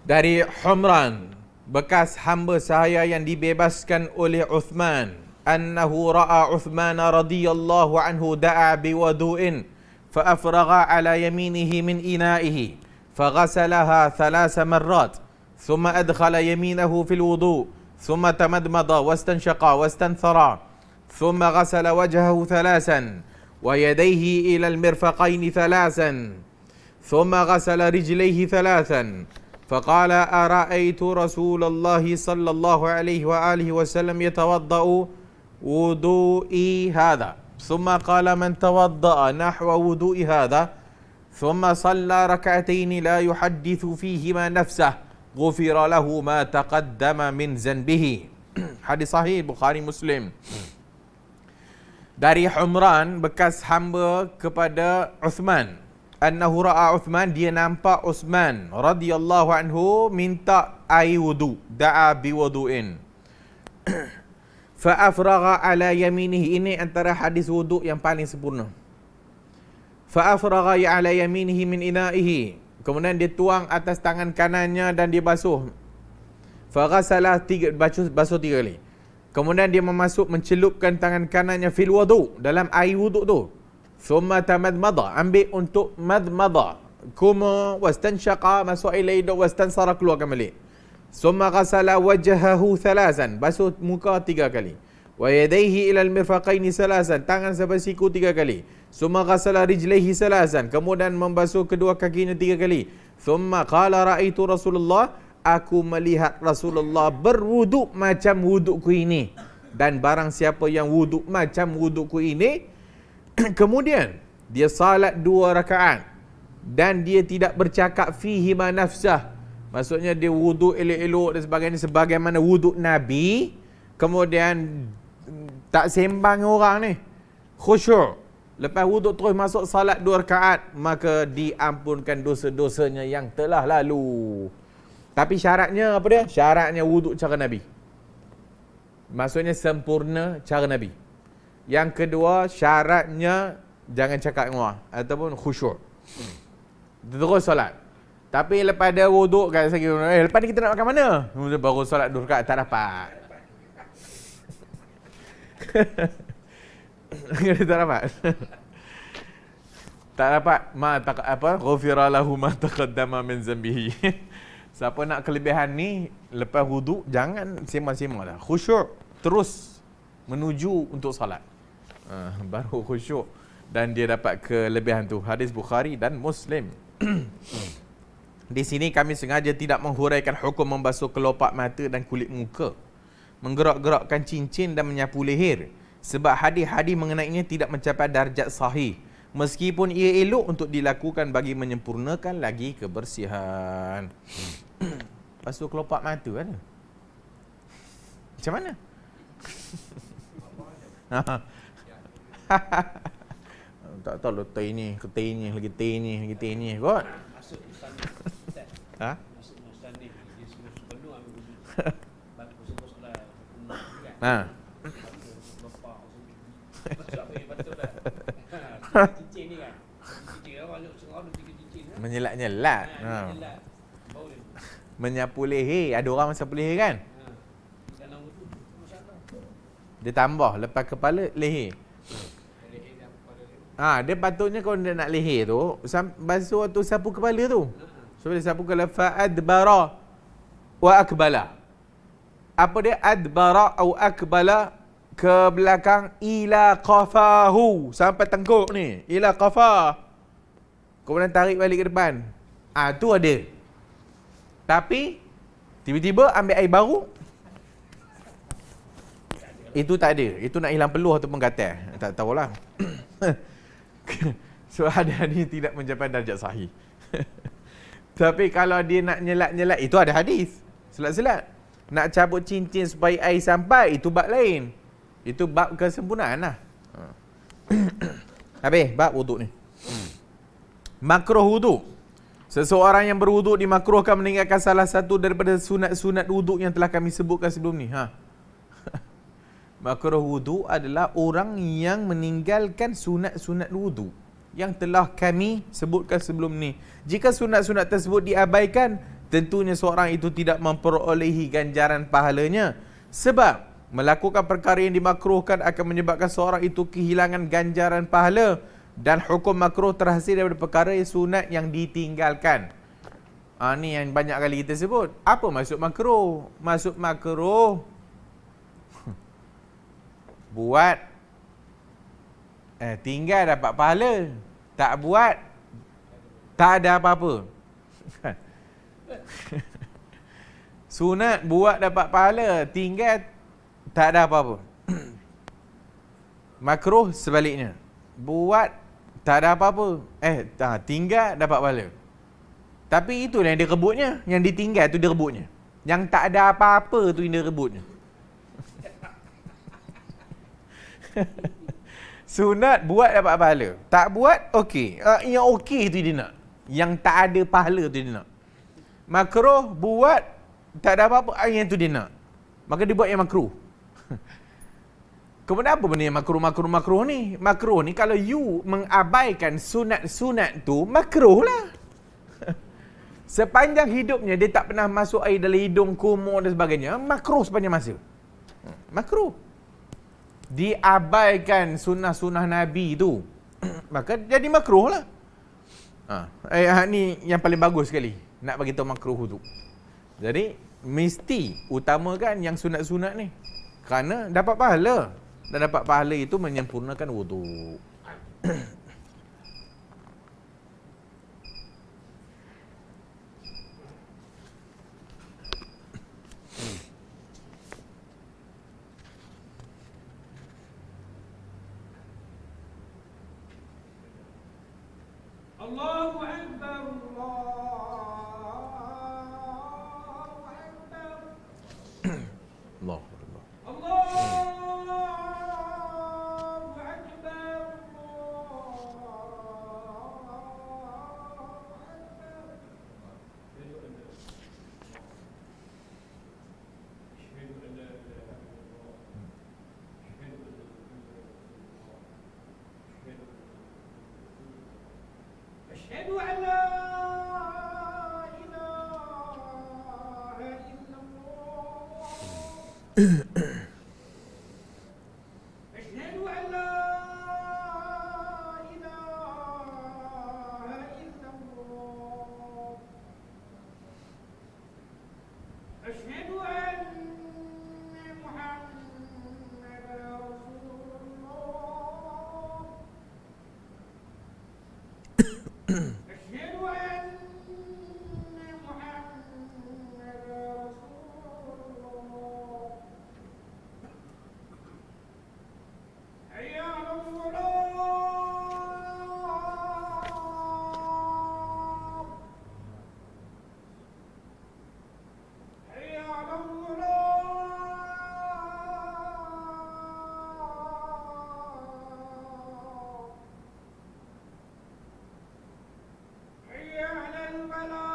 Dari Humran, bekas hamba sahaya yang dibebaskan oleh Uthman, annahu ra'a Uthman radhiyallahu anhu da'a biwudu'in فأفرغ على يمينه من إنائه فغسلها 3 مرات ثم أدخل يمينه في الوضوء ثم تمدمض واستنشق واستنثر ثم غسل وجهه 3 ويديه إلى المرفقين 3 ثم غسل رجليه 3 فقال أرأيت رسول الله صلى الله عليه وآله وسلم يتوضأ وضوئي هذا ثم قال من توضأ نحو وضوء هذا ثم صلى ركعتين لا يحدث فيهما نفسه غفر له ما تقدم من ذنبه. Hadis sahih Bukhari Muslim. Dari Humran, bekas hamba kepada Uthman, annahu ra'a Uthman, dia nampak Uthman radhiyallahu anhu minta air wudu, da'a biwudu'in. Fa'afragha ala yaminihi, ini antara hadis wuduk yang paling sempurna. Fa'afragha ala yaminihi min ina'ihi, kemudian dia tuang atas tangan kanannya dan dia basuh. Faghasalah, basuh 3 kali. Kemudian dia mencelupkan tangan kanannya fil wudu, dalam air wuduk tu. Thumma tamadmada, ambil untuk madmada, kuma wastanshaqa, masuk air hidung, wastansara, keluarkan balik. Summa ghasala wajhahu 3, basuh muka 3 kali. Wa yadayhi ila al-mirfaqaini 3, tangan sampai siku 3 kali. Summa ghasala rijlaihi 3, kemudian membasuh kedua kakinya 3 kali. Summa qala ra'aitu Rasulullah, aku melihat Rasulullah berwuduk macam wudukku ini. Dan barang siapa yang wuduk macam wudukku ini, kemudian dia salat 2 rakaat dan dia tidak bercakap fihi ma nafsah, maksudnya dia wuduk elok-elok dan sebagainya sebagaimana wuduk Nabi, kemudian tak sembang orang ni, khusyuk, lepas wuduk terus masuk salat 2 rakaat, maka diampunkan dosa-dosanya yang telah lalu. Tapi syaratnya apa dia? Syaratnya wuduk cara Nabi, maksudnya sempurna cara Nabi. Yang kedua, syaratnya jangan cakap dengan orang ataupun khusyuk, terus salat. Tapi lepas ada wuduk kat segi, lepas ni kita nak makan mana? Baru solat 2 rakaat, tak dapat. Tak dapat. Tak dapat. Ghufira lahu ma taqaddama min zambihi. Siapa nak kelebihan ni, lepas wuduk jangan sema-sema lah. Khusyuk terus menuju untuk salat. Baru khusyuk dan dia dapat kelebihan tu. Hadis Bukhari dan Muslim. Di sini kami sengaja tidak menghuraikan hukum membasuh kelopak mata dan kulit muka, menggerak-gerakkan cincin dan menyapu leher, sebab hadis-hadis mengenainya tidak mencapai darjat sahih, meskipun ia elok untuk dilakukan bagi menyempurnakan lagi kebersihan. Basuh kelopak mata ada? Macam mana? Tak tahu lo teh ni, ke teh ni, lagi teh ni, lagi teh ni kot. Ha? Ha. Menyelat-nyelat. Ha. Menyapu leher, ada orang menyapu leher kan? Dia tambah lepas kepala leher. Dia patutnya kalau dia nak leher tu, basuh tu sapu kepala tu. So dia sapu kepala, fa'adbara wa akbala. Apa dia? Adbara atau akbala, ke belakang, ila qafahu, sampai tengkuk ni, ila qafa. Kemudian tarik balik ke depan. Tu ada. Tapi tiba-tiba ambil air baru, itu tak ada. Itu nak hilang peluh ataupun gatal, tak tahulah. So hadis tidak mencapai darjat sahih. Tapi kalau dia nak nyelat-nyelat, itu ada hadis. Selat-selat. Nak cabut cincin supaya air sampai, itu bab lain. Itu bab kesempurnaan lah. Habis bab wuduk ni. Makruh wuduk. Seseorang yang berwuduk dimakruhkan meninggalkan salah satu daripada sunat-sunat wuduk yang telah kami sebutkan sebelum ni. Makruh wuduk adalah orang yang meninggalkan sunat-sunat wuduk yang telah kami sebutkan sebelum ni. Jika sunat-sunat tersebut diabaikan, tentunya seorang itu tidak memperolehi ganjaran pahalanya. Sebab melakukan perkara yang dimakruhkan akan menyebabkan seorang itu kehilangan ganjaran pahala. Dan hukum makruh terhasil daripada perkara sunat yang ditinggalkan. Ni yang banyak kali kita sebut. Apa maksud makruh? Maksud makruh buat tinggal dapat pahala. Tak buat tak ada apa-apa. Sunat buat dapat pahala, tinggal tak ada apa-apa. Makruh sebaliknya. Buat tak ada apa-apa. Tinggal dapat pahala. Tapi itulah yang dia rebutnya. Yang ditinggal tu dia rebutnya. Yang tak ada apa-apa tu yang dia rebutnya. Sunat buat dapat pahala. Tak buat, okey. Yang okey tu dia nak. Yang tak ada pahala tu dia nak. Makruh buat tak ada apa-apa, yang tu dia nak. Maka dia buat yang makruh. Kemudian apa benda yang makruh ni? Makruh ni kalau you mengabaikan sunat-sunat tu, makruh lah. Sepanjang hidupnya dia tak pernah masuk air dalam hidung, kumur dan sebagainya, makruh sepanjang masa. Makruh. Diabaikan sunnah-sunnah Nabi tu, maka jadi makruh lah. Ni yang paling bagus sekali nak bagi tahu makruh tu. Jadi mesti utamakan yang sunat-sunat ni. Kerana dapat pahala. Dan dapat pahala itu menyempurnakan wuduk. Allahu Akbar, Allahu Akbar. أشهد أن لا إله إلا الله أشهد أن لا إله إلا الله أشهد أن محمدا رسول الله أشهد أن محمدا رسول الله حي على الصلاة حي على الصلاة حي على الفلاح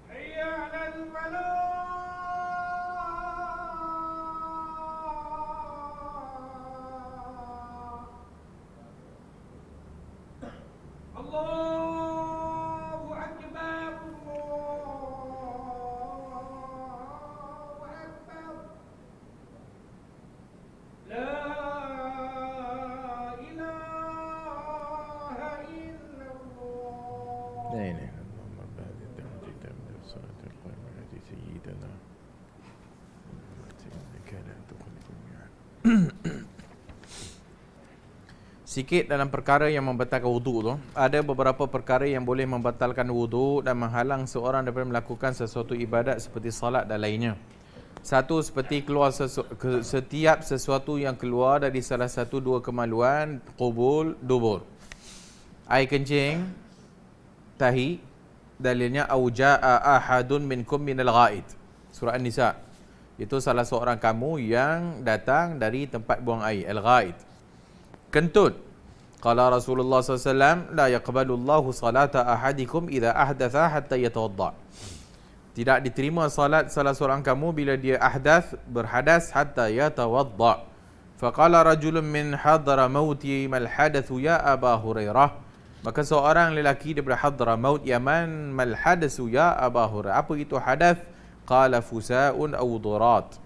حي على الفلاح الله أكبر الله أكبر لا إله إلا الله لا إله إلا الله بعد الدعوة من الصلاة القائمة التي سيدنا إنك لا تخلف الميعاد. Sikit dalam perkara yang membatalkan wuduk tu. Ada beberapa perkara yang boleh membatalkan wuduk dan menghalang seorang daripada melakukan sesuatu ibadat seperti salat dan lainnya. Satu, seperti keluar setiap sesuatu yang keluar dari salah satu dua kemaluan, qubul, dubur. Air kencing, tahi, dalilnya au jaa ahadun minkum minal ghaid. Surah An-Nisa. Itu salah seorang kamu yang datang dari tempat buang air, al-ghaid. Kentut. Qala Rasulullah SAW, la yaqbalullahu salata ahadikum idza ahdatha hatta yatawadda. Tidak diterima salat salah seorang kamu bila dia berhadas hatta yatawadda. Faqala rajulun min Hadramauti mal hadathu ya Aba Hurairah. Maka seorang lelaki daripada Hadramaut Yaman, mal hadathu ya Aba Hurairah. Apa itu hadath? Qala fusa'un aw durat.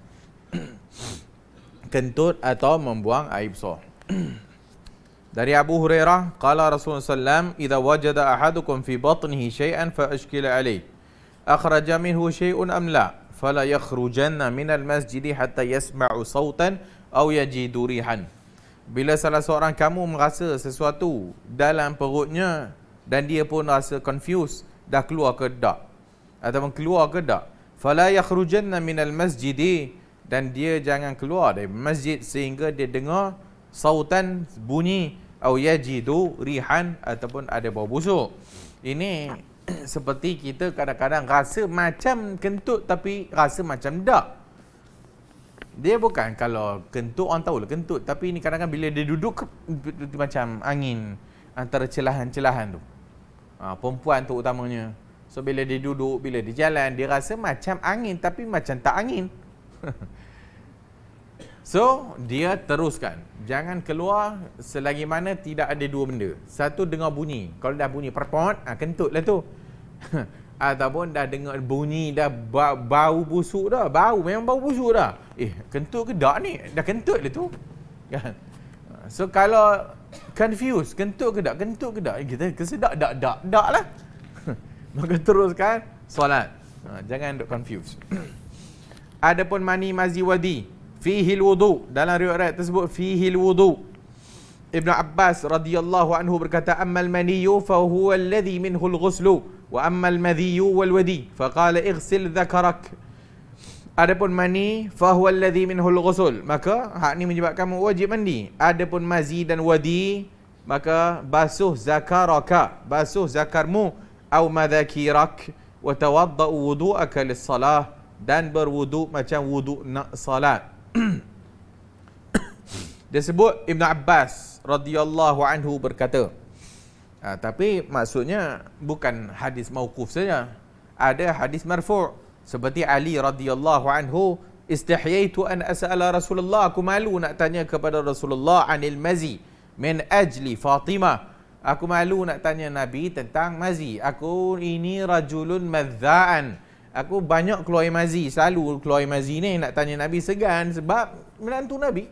Kentut atau membuang air besar. Dari Abu Hurairah, qala Rasulullah sallallahu idza wajada ahadukum fi batnihi shay'an fa ashkila alayhi akhraja minhu shay'un am la fala yakhrujanna min al-masjid hatta yasma'u sautan aw yajidu rihan. Bila salah seorang kamu merasa sesuatu dalam perutnya dan dia pun rasa confused, dah keluar ke tak ataupun keluar ke tak, fala yakhrujanna minal masjid, dan dia jangan keluar dari masjid sehingga dia dengar sautan, bunyi, au yajidu rihan, ataupun ada bau busuk. Ini seperti kita kadang-kadang rasa macam kentut tapi rasa macam tak. Dia bukan, kalau kentut orang tahulah kentut, tapi ini kadang-kadang bila dia duduk macam angin antara celahan-celahan tu. Perempuan tu utamanya. So bila dia duduk, bila dia jalan, dia rasa macam angin tapi macam tak angin. So dia teruskan, jangan keluar selagi mana tidak ada dua benda. Satu, dengar bunyi. Kalau dah bunyi perpot, kentut lah tu. Ataupun dah dengar bunyi, dah bau busuk dah. Bau, memang bau busuk dah. Kentut ke tak ni? Dah kentut lah tu. Kan? So kalau confused, kentut ke tak? Kentut ke tak? Kita kesedak tak lah. Maka teruskan solat. Jangan duk confused. Adapun mani, mazi, wadi, fihil wudu. Dalam riwayat tersebut fihil wudu. Ibn Abbas radhiyallahu anhu berkata, ammal maniyyu fa huwa alladhi minhu al-ghuslu wa ammal madhiyyu wal wadi faqala ighsil dhakarak. Adapun mani fa huwa alladhi minhu al-ghusl, maka hak ni menyebabkan wajib mandi. Adapun mazi dan wadi, maka basuh zakaraka, basuh zakarmu, au madhakirak, wa tawadda'u wudu'aka lis-salah, dan berwuduk macam wuduk nak salat. Dia sebut Ibn Abbas radhiyallahu anhu berkata, tapi maksudnya bukan hadis mauquf saja, ada hadis marfu'. Seperti Ali radhiyallahu anhu, istihyaitu an as'ala Rasulullah, aku malu nak tanya kepada Rasulullah anil mazi min ajli Fatimah. Aku malu nak tanya Nabi tentang mazi. Aku ini rajulun madza'an. Aku banyak keluar air mazi, selalu keluar air mazi ni. Nak tanya Nabi segan sebab menantu Nabi.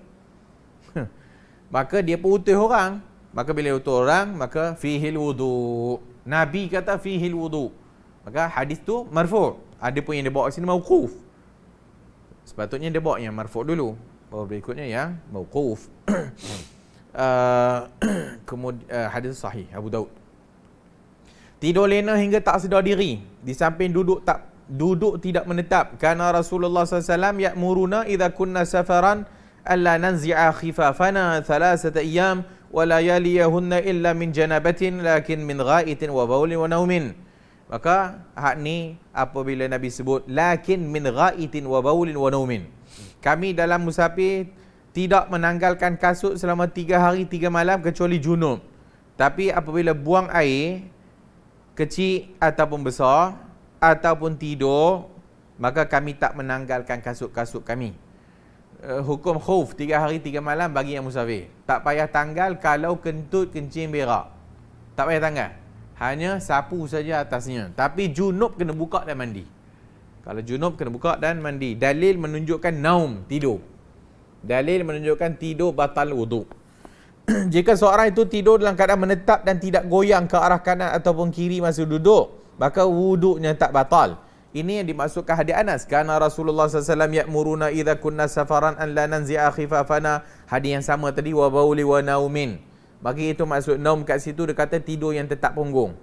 Maka dia pun utuh orang. Maka bila utuh orang, maka fihil wudu. Nabi kata fihil wudu. Maka hadis tu marfu'. Ada pun yang dia bawa sini mauquf. Sepatutnya dia bawa yang marfu' dulu, baru berikutnya yang mauquf. Kemudian hadis sahih Abu Daud. Tidur lena hingga tak sedar diri, di samping duduk tidak menetap. Karena Rasulullah SAW ya'muruna idza kunna safaran alla nanzi'a khifafana thalathata ayyam wa la yaliyahunna illa min janabatin lakin min gha'itin wa bawlin wa naumin. Maka hak ni apabila Nabi sebut lakin min gha'itin wa bawlin wa naumin, kami dalam musafir tidak menanggalkan kasut selama 3 hari 3 malam kecuali junub. Tapi apabila buang air kecil ataupun besar ataupun tidur, maka kami tak menanggalkan kasut-kasut kami. Hukum khuf 3 hari 3 malam bagi yang musafir. Tak payah tanggal kalau kentut kencing berak. Tak payah tanggal. Hanya sapu saja atasnya. Tapi junub kena buka dan mandi. Kalau junub kena buka dan mandi. Dalil menunjukkan naum, tidur. Dalil menunjukkan tidur batal wuduk. Jika seorang itu tidur dalam keadaan menetap dan tidak goyang ke arah kanan ataupun kiri masa duduk, maka wuduknya tak batal. Ini yang dimaksudkan hadis Anas. Karena Rasulullah SAW ya'muruna idza kunna safaran an la nanzi'a khifafana. Hadis yang sama tadi, wa bauli wa naumin. Bagi itu maksud naum kat situ, dia kata tidur yang tetap punggung.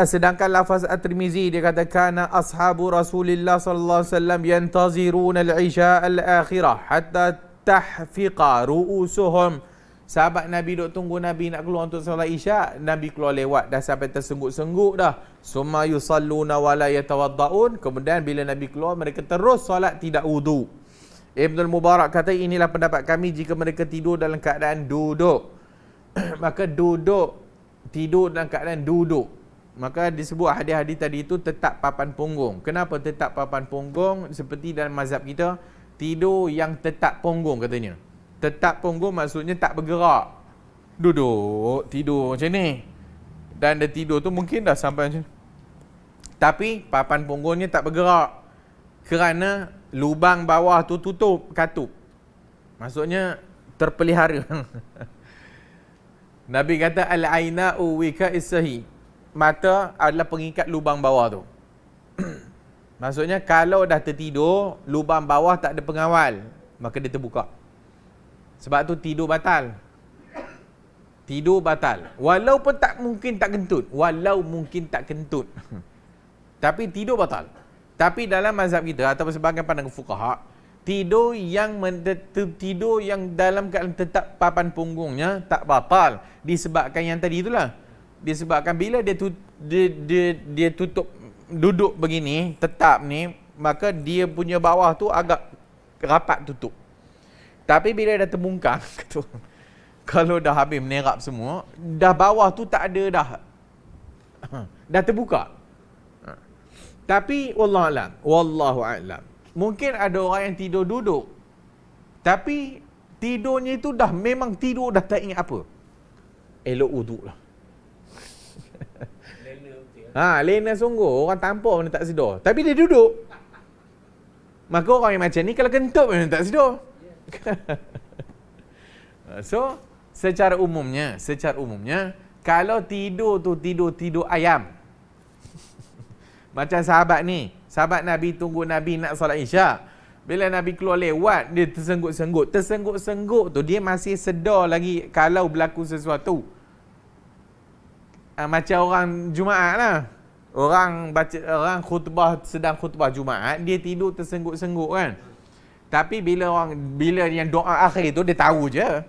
Sedangkan lafaz At-Tirmizi dia kata kana ashabu Rasulillah sallallahu alaihi wasallam yantaziruna al-isha al-akhirah hatta tahfiqa ru'usuhum Sahabat Nabi duk tunggu Nabi nak keluar untuk solat Isyak, Nabi keluar lewat dah sampai tersengguk-sengguk dah. Summa yusalluna wa la yatawaddaun. Kemudian bila Nabi keluar, mereka terus solat tidak wudu. Ibnul Mubarak kata inilah pendapat kami jika mereka tidur dalam keadaan duduk. Maka tidur dalam keadaan duduk. Maka disebut hadis-hadis tadi itu tetap papan punggung. Kenapa tetap papan punggung? Seperti dalam mazhab kita, tidur yang tetap punggung katanya. Tetap punggung maksudnya tak bergerak. Duduk, tidur macam ni. Dan dia tidur tu mungkin dah sampai macam ni. Tapi papan punggungnya tak bergerak. Kerana lubang bawah tu tutup, katup. Maksudnya terpelihara. Nabi kata al-aina'u wika'is sahi. Mata adalah pengikat lubang bawah tu. Maksudnya kalau dah tertidur, lubang bawah tak ada pengawal, maka dia terbuka. Sebab tu tidur batal. Tidur batal. Walaupun tak mungkin tak kentut. Walau mungkin tak kentut. Tapi tidur batal. Tapi dalam mazhab kita atau sebahagian pandangan fuqaha, tidur yang dalam keadaan tetap papan punggungnya tak batal. Disebabkan yang tadi itulah. Disebabkan bila dia tutup duduk begini, tetap ni, maka dia punya bawah tu agak rapat tutup. Tapi bila dah terbungkang, kalau dah habis menerap semua, dah bawah tu tak ada dah. Dah terbuka. Tapi wallahu a'lam. Mungkin ada orang yang tidur duduk. Tapi tidurnya itu dah memang tidur dah tak ingat apa. Elok wuduk lah. Lena sungguh. Orang tampar mana tak sedar. Tapi dia duduk. Maka orang yang macam ni kalau kentut mana tak sedar. So, secara umumnya kalau tidur tu tidur ayam. Macam sahabat ni, sahabat Nabi tunggu Nabi nak solat Isyak. Bila Nabi keluar lewat, dia tersengguk-sengguk. Tersengguk-sengguk tu dia masih sedar lagi kalau berlaku sesuatu. Macam orang Jumaat lah. Orang sedang khutbah Jumaat, dia tidur tersengguk-sengguk kan. Tapi bila yang doa akhir tu dia tahu je.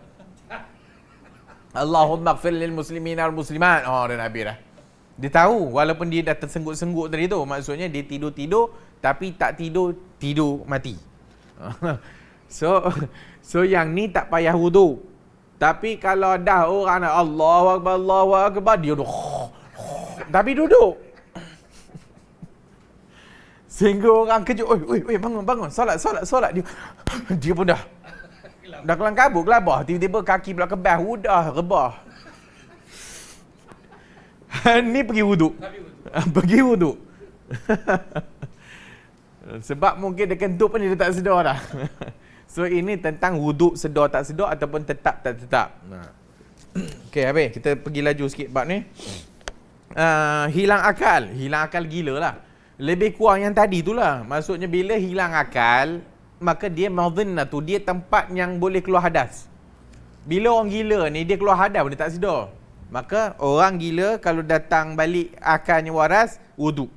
Allahumma ighfir lil muslimin wal muslimat. Oh, dah Nabi dah. Dia tahu walaupun dia dah tersengguk-sengguk tadi tu. Maksudnya dia tidur-tidur tapi tak tidur mati. So yang ni tak payah wudu. Tapi kalau dah orang nak Allahu akbar dia duduk. Tapi duduk. Sehingga orang kejut, oi bangun, solat dia pun dah kelang kabut gelabah, tiba-tiba kaki pula kebas, udah rebah. Ni pergi wuduk. Sebab mungkin dia kentut pun dia tak sedar dah. So ini tentang wuduk sedar tak sedar ataupun tetap tak tetap. Okey, habis kita pergi laju sikit bab ni. Hilang akal gila lah. Lebih kurang yang tadi itulah. Maksudnya bila hilang akal, maka dia madhinnah tu, dia tempat yang boleh keluar hadas. Bila orang gila ni dia keluar hadas dia tak sedar. Maka orang gila kalau datang balik akalnya waras, wuduk.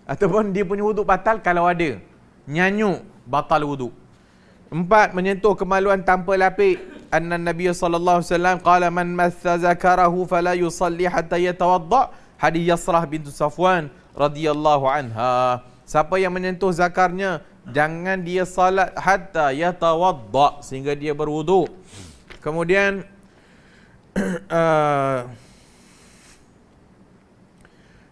Ataupun dia punya wuduk batal kalau ada. Nyanyuk, batal wuduk. 4. Menyentuh kemaluan tanpa lapik. Anna Nabi sallallahu alaihi wasallam qala man massa zakarahu fala yusalli hatta yatawadda. Hadis Yasrah bintu Safwan radhiyallahu anha. Siapa yang menyentuh zakarnya, jangan dia salat hatta yatawadda, sehingga dia berwuduk. Kemudian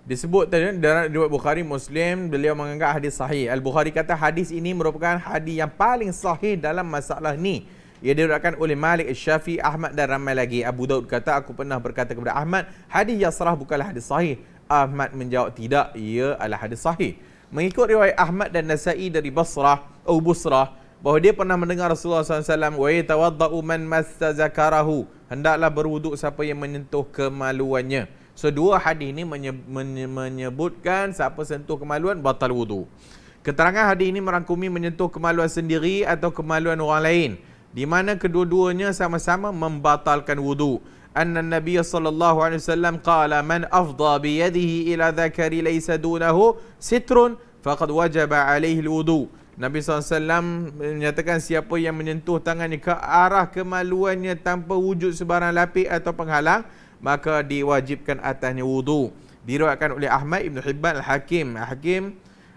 disebut tadi dalam riwayat Bukhari Muslim, beliau menganggap hadis sahih. Al-Bukhari kata hadis ini merupakan hadis yang paling sahih dalam masalah ni. Ia diriwayatkan oleh Malik, Syafi'i, Ahmad dan ramai lagi. Abu Daud kata, aku pernah berkata kepada Ahmad, hadis Yasrah bukanlah hadis sahih. Ahmad menjawab, tidak, ia adalah hadis sahih. Mengikut riwayat Ahmad dan Nasa'i dari Busrah, bahawa dia pernah mendengar Rasulullah SAW, wa yatawadda'u man massa zakarahu, hendaklah berwuduk siapa yang menyentuh kemaluannya. So dua hadis ini menyebutkan siapa sentuh kemaluan batal wudu. Keterangan hadis ini merangkumi menyentuh kemaluan sendiri atau kemaluan orang lain, di mana kedua-duanya sama-sama membatalkan wudu. Anna Nabi sallallahu alaihi wasallam qala man afdha bi yadihi ila dhakari laysa dunahu sitrun faqad wajaba alaihi alwudu. Nabi SAW menyatakan siapa yang menyentuh tangannya ke arah kemaluannya tanpa wujud sebarang lapik atau penghalang, maka diwajibkan atasnya wudu. Diriwayatkan oleh Ahmad, Ibn Hibban,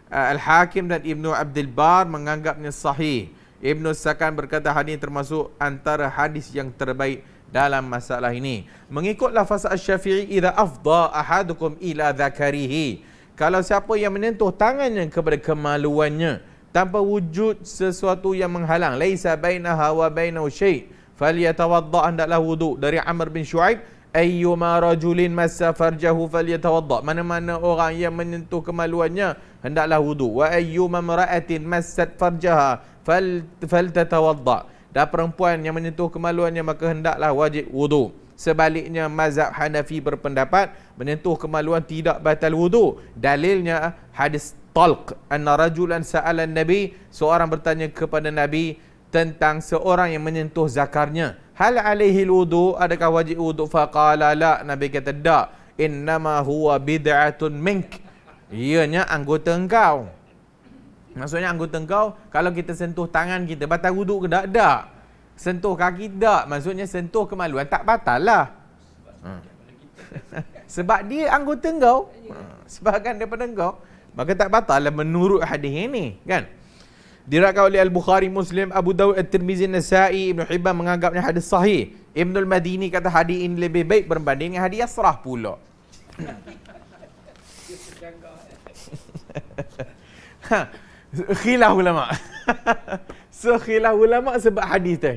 Al-Hakim dan Ibn Abdul Bar menganggapnya sahih. Ibn Sakan berkata hadis termasuk antara hadis yang terbaik dalam masalah ini. Mengikut lafaz Asy-Syafi'i, idza afdha ahadukum ila dzakarihi, kalau siapa yang menyentuh tangannya kepada kemaluannya tanpa wujud sesuatu yang menghalang, laisa bainaha wa bainahu syai', falyatawadda, hendaklah wudu. Dari Amr bin Shu'aib, ayyuma rajulin massa farjahu falyatawadda, mana-mana orang yang menyentuh kemaluannya hendaklah wudu. Wa ayyuma mar'atin massat farjaha faltatawadda, dan perempuan yang menyentuh kemaluannya maka hendaklah wajib wudu. Sebaliknya mazhab Hanafi berpendapat menyentuh kemaluan tidak batal wudu. Dalilnya hadis talq, anna rajulan sa'ala nabi, seorang bertanya kepada Nabi tentang seorang yang menyentuh zakarnya, hal alaihi wudu, adakah wajib wudu? Faqala la, Nabi kata tak, innama huwa bid'atun mink, ianya anggota engkau. Maksudnya anggota engkau, kalau kita sentuh tangan kita batal wudu ke tak? Tak. Sentuh kaki tak, maksudnya sentuh kemaluan tak batal lah. Sebab dia anggota engkau, sebahagian daripada engkau, maka tak batal lah menurut hadis ini, kan? Diriwayatkan oleh Al-Bukhari, Muslim, Abu Dawud, At-Tirmizi, Nasa'i, Ibn Hibban menganggapnya hadis sahih. Ibnul Madini kata hadis ini lebih baik berbanding dengan hadis Yasrah pula. Khilaf ulama. Khilaf ulama sebab hadis tu.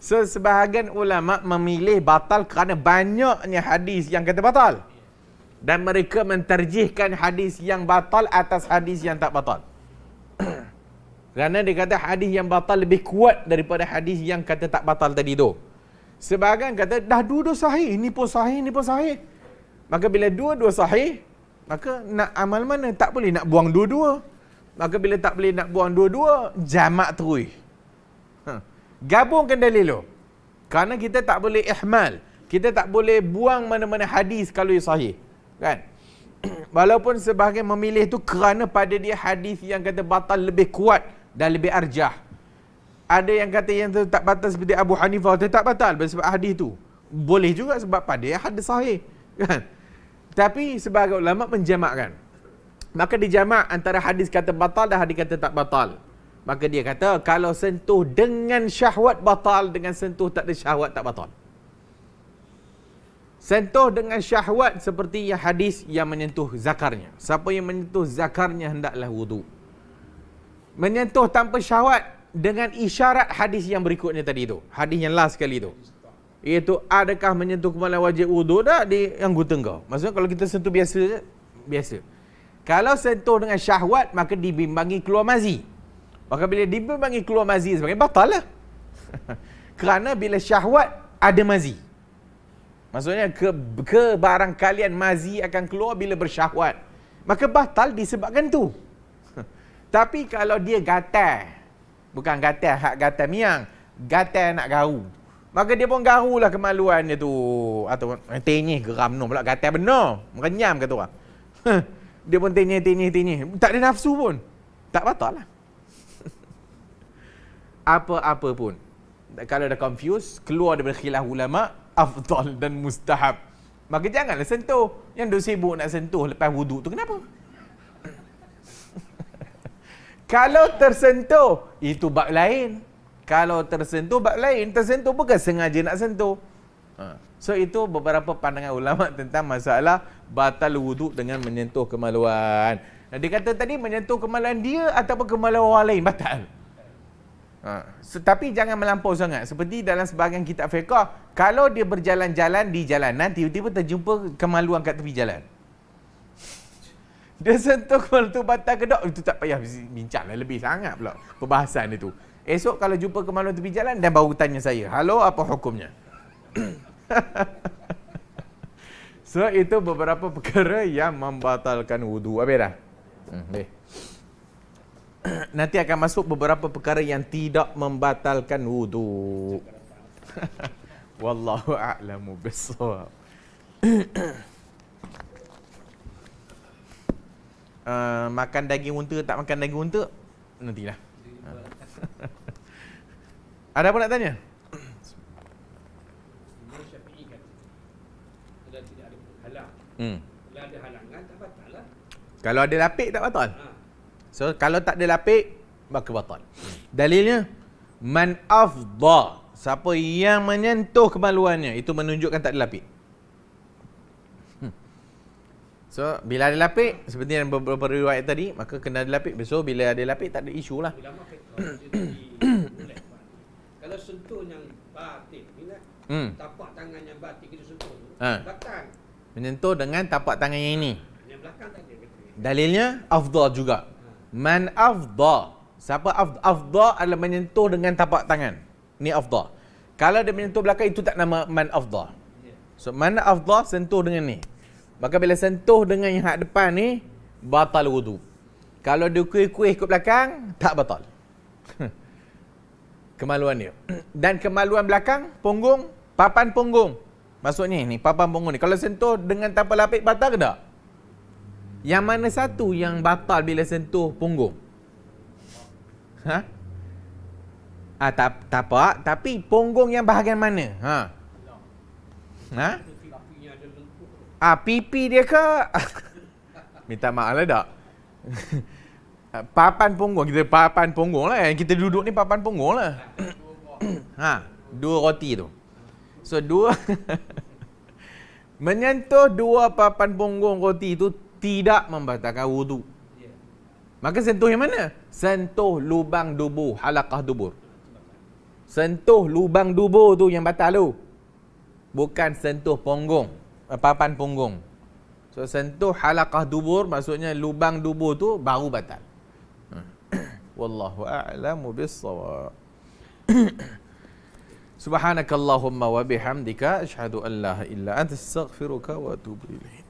Sebahagian ulama memilih batal kerana banyaknya hadis yang kata batal, dan mereka menterjihkan hadis yang batal atas hadis yang tak batal. Kerana dia kata hadis yang batal lebih kuat daripada hadis yang kata tak batal tadi tu. Sebahagian kata dah dua-dua sahih, ini pun sahih, ini pun sahih. Maka bila dua-dua sahih, maka nak amal mana? Tak boleh nak buang dua-dua. Maka bila tak boleh nak buang dua-dua, jamak terus. Gabungkan dalil tu. Kerana kita tak boleh ihmal, kita tak boleh buang mana-mana hadis kalau ia sahih, kan? Walaupun sebahagian memilih tu kerana pada dia hadis yang kata batal lebih kuat dan lebih arjah. Ada yang kata yang tu tak batal seperti Abu Hanifah, tu tak batal sebab hadis tu. Boleh juga sebab pada dia hadis sahih, kan? Tapi sebahagian ulama menjamakkan. Maka dijamak antara hadis kata batal dan hadis kata tak batal. Maka dia kata kalau sentuh dengan syahwat batal, dengan sentuh tak ada syahwat tak batal. Sentuh dengan syahwat seperti yang hadis yang menyentuh zakarnya. Siapa yang menyentuh zakarnya hendaklah wudu. Menyentuh tanpa syahwat dengan isyarat hadis yang berikutnya tadi tu. Hadis yang last sekali tu. Iaitu adakah menyentuh kemaluan wajib wudu tak di anggota engkau. Maksudnya kalau kita sentuh biasa, biasa. Kalau sentuh dengan syahwat maka dibimbangi keluar mazi. Maka bila dibimbangi keluar mazi sebagainya, batal lah. Kerana bila syahwat ada mazi. Maksudnya kebarangkalian mazi akan keluar bila bersyahwat. Maka batal disebabkan tu. Tapi kalau dia gatal, bukan gatal hak gatal miang, gatal nak garu, maka dia pun garulah kemaluannya tu. Atau tenyih geram no pula, gatal benar, merenyam kata orang. Dia pun tenyih. Tak ada nafsu pun. Tak batal lah. Apa-apa pun. Kalau dah confuse, keluar daripada khilaf ulama, afdal dan mustahab, maka janganlah sentuh. Yang duk sibuk nak sentuh lepas wuduk tu kenapa? Kalau tersentuh, itu bab lain. Kalau tersentuh, bab lain. Tersentuh bukan sengaja nak sentuh. So, itu beberapa pandangan ulama tentang masalah batal wuduk dengan menyentuh kemaluan. Dia kata tadi menyentuh kemaluan dia ataupun kemaluan orang lain, batal. Tapi jangan melampau sangat. Seperti dalam sebahagian kitab fiqh, kalau dia berjalan-jalan di jalanan, tiba-tiba terjumpa kemaluan kat tepi jalan, dia sentuh kemaluan tu batal ke tak? Itu tak payah bincang lah, lebih sangat pula perbahasan itu. Esok kalau jumpa kemaluan tepi jalan, dan baru tanya saya, halo, apa hukumnya? So, itu beberapa perkara yang membatalkan wudu. Habis dah? Baik. Nanti akan masuk beberapa perkara yang tidak membatalkan wudu. Wallahu a'lamu bissawab. Makan daging unta tak makan daging unta, nantilah. Ada apa nak tanya? Imam Syafi'i kata kalau tidak ada halang, kalau ada halangan tak batal lah. Kalau ada lapik tak batal. Ha. So kalau tak ada lapik maka batal. Dalilnya man afdha, siapa yang menyentuh kemaluannya itu menunjukkan tak ada lapik. So bila ada lapik seperti yang beberapa riwayat tadi, maka kena ada lapik. Besok bila ada lapik tak ada isu lah. Ulama fiqh dia boleh. Kalau sentuh yang batin, ingat tapak tangan yang batin kita sentuh tu, belakang. Menyentuh dengan tapak tangan yang ini. Yang belakang tak ada kata. Dalilnya afdha juga. Man afdha, siapa afdha adalah menyentuh dengan tapak tangan. Ni afdha. Kalau dia menyentuh belakang itu tak nama man afdha. So man afdha sentuh dengan ni. Maka bila sentuh dengan yang hak depan ni batal wudu. Kalau dia kuih-kuih ke belakang tak batal. Kemaluan dia. Dan kemaluan belakang punggung, papan punggung. Maksudnya ni papan punggung ni. Kalau sentuh dengan tanpa lapik batal ke tak? Yang mana satu yang batal bila sentuh punggung? Ha? Tapak, tapi punggung yang bahagian mana? Ha? Ha? Pipi dia ke? Minta maaf lah tak? Papan punggung. Kita papan punggung lah. Yang kita duduk ni papan punggung lah. Ha, 2 roti tu. So 2 menyentuh 2 papan punggung roti tu tidak membatalkan wudu. Maka sentuh yang mana? Sentuh lubang dubur, halaqah dubur. Sentuh lubang dubur tu yang batal tu. Bukan sentuh punggung, papan punggung. So sentuh halaqah dubur maksudnya lubang dubur tu baru batal. Wallahu a'lamu bis-shawab. Subhanakallahumma wa bihamdika asyhadu an la ilaha illa anta astaghfiruka wa atubu ilaik.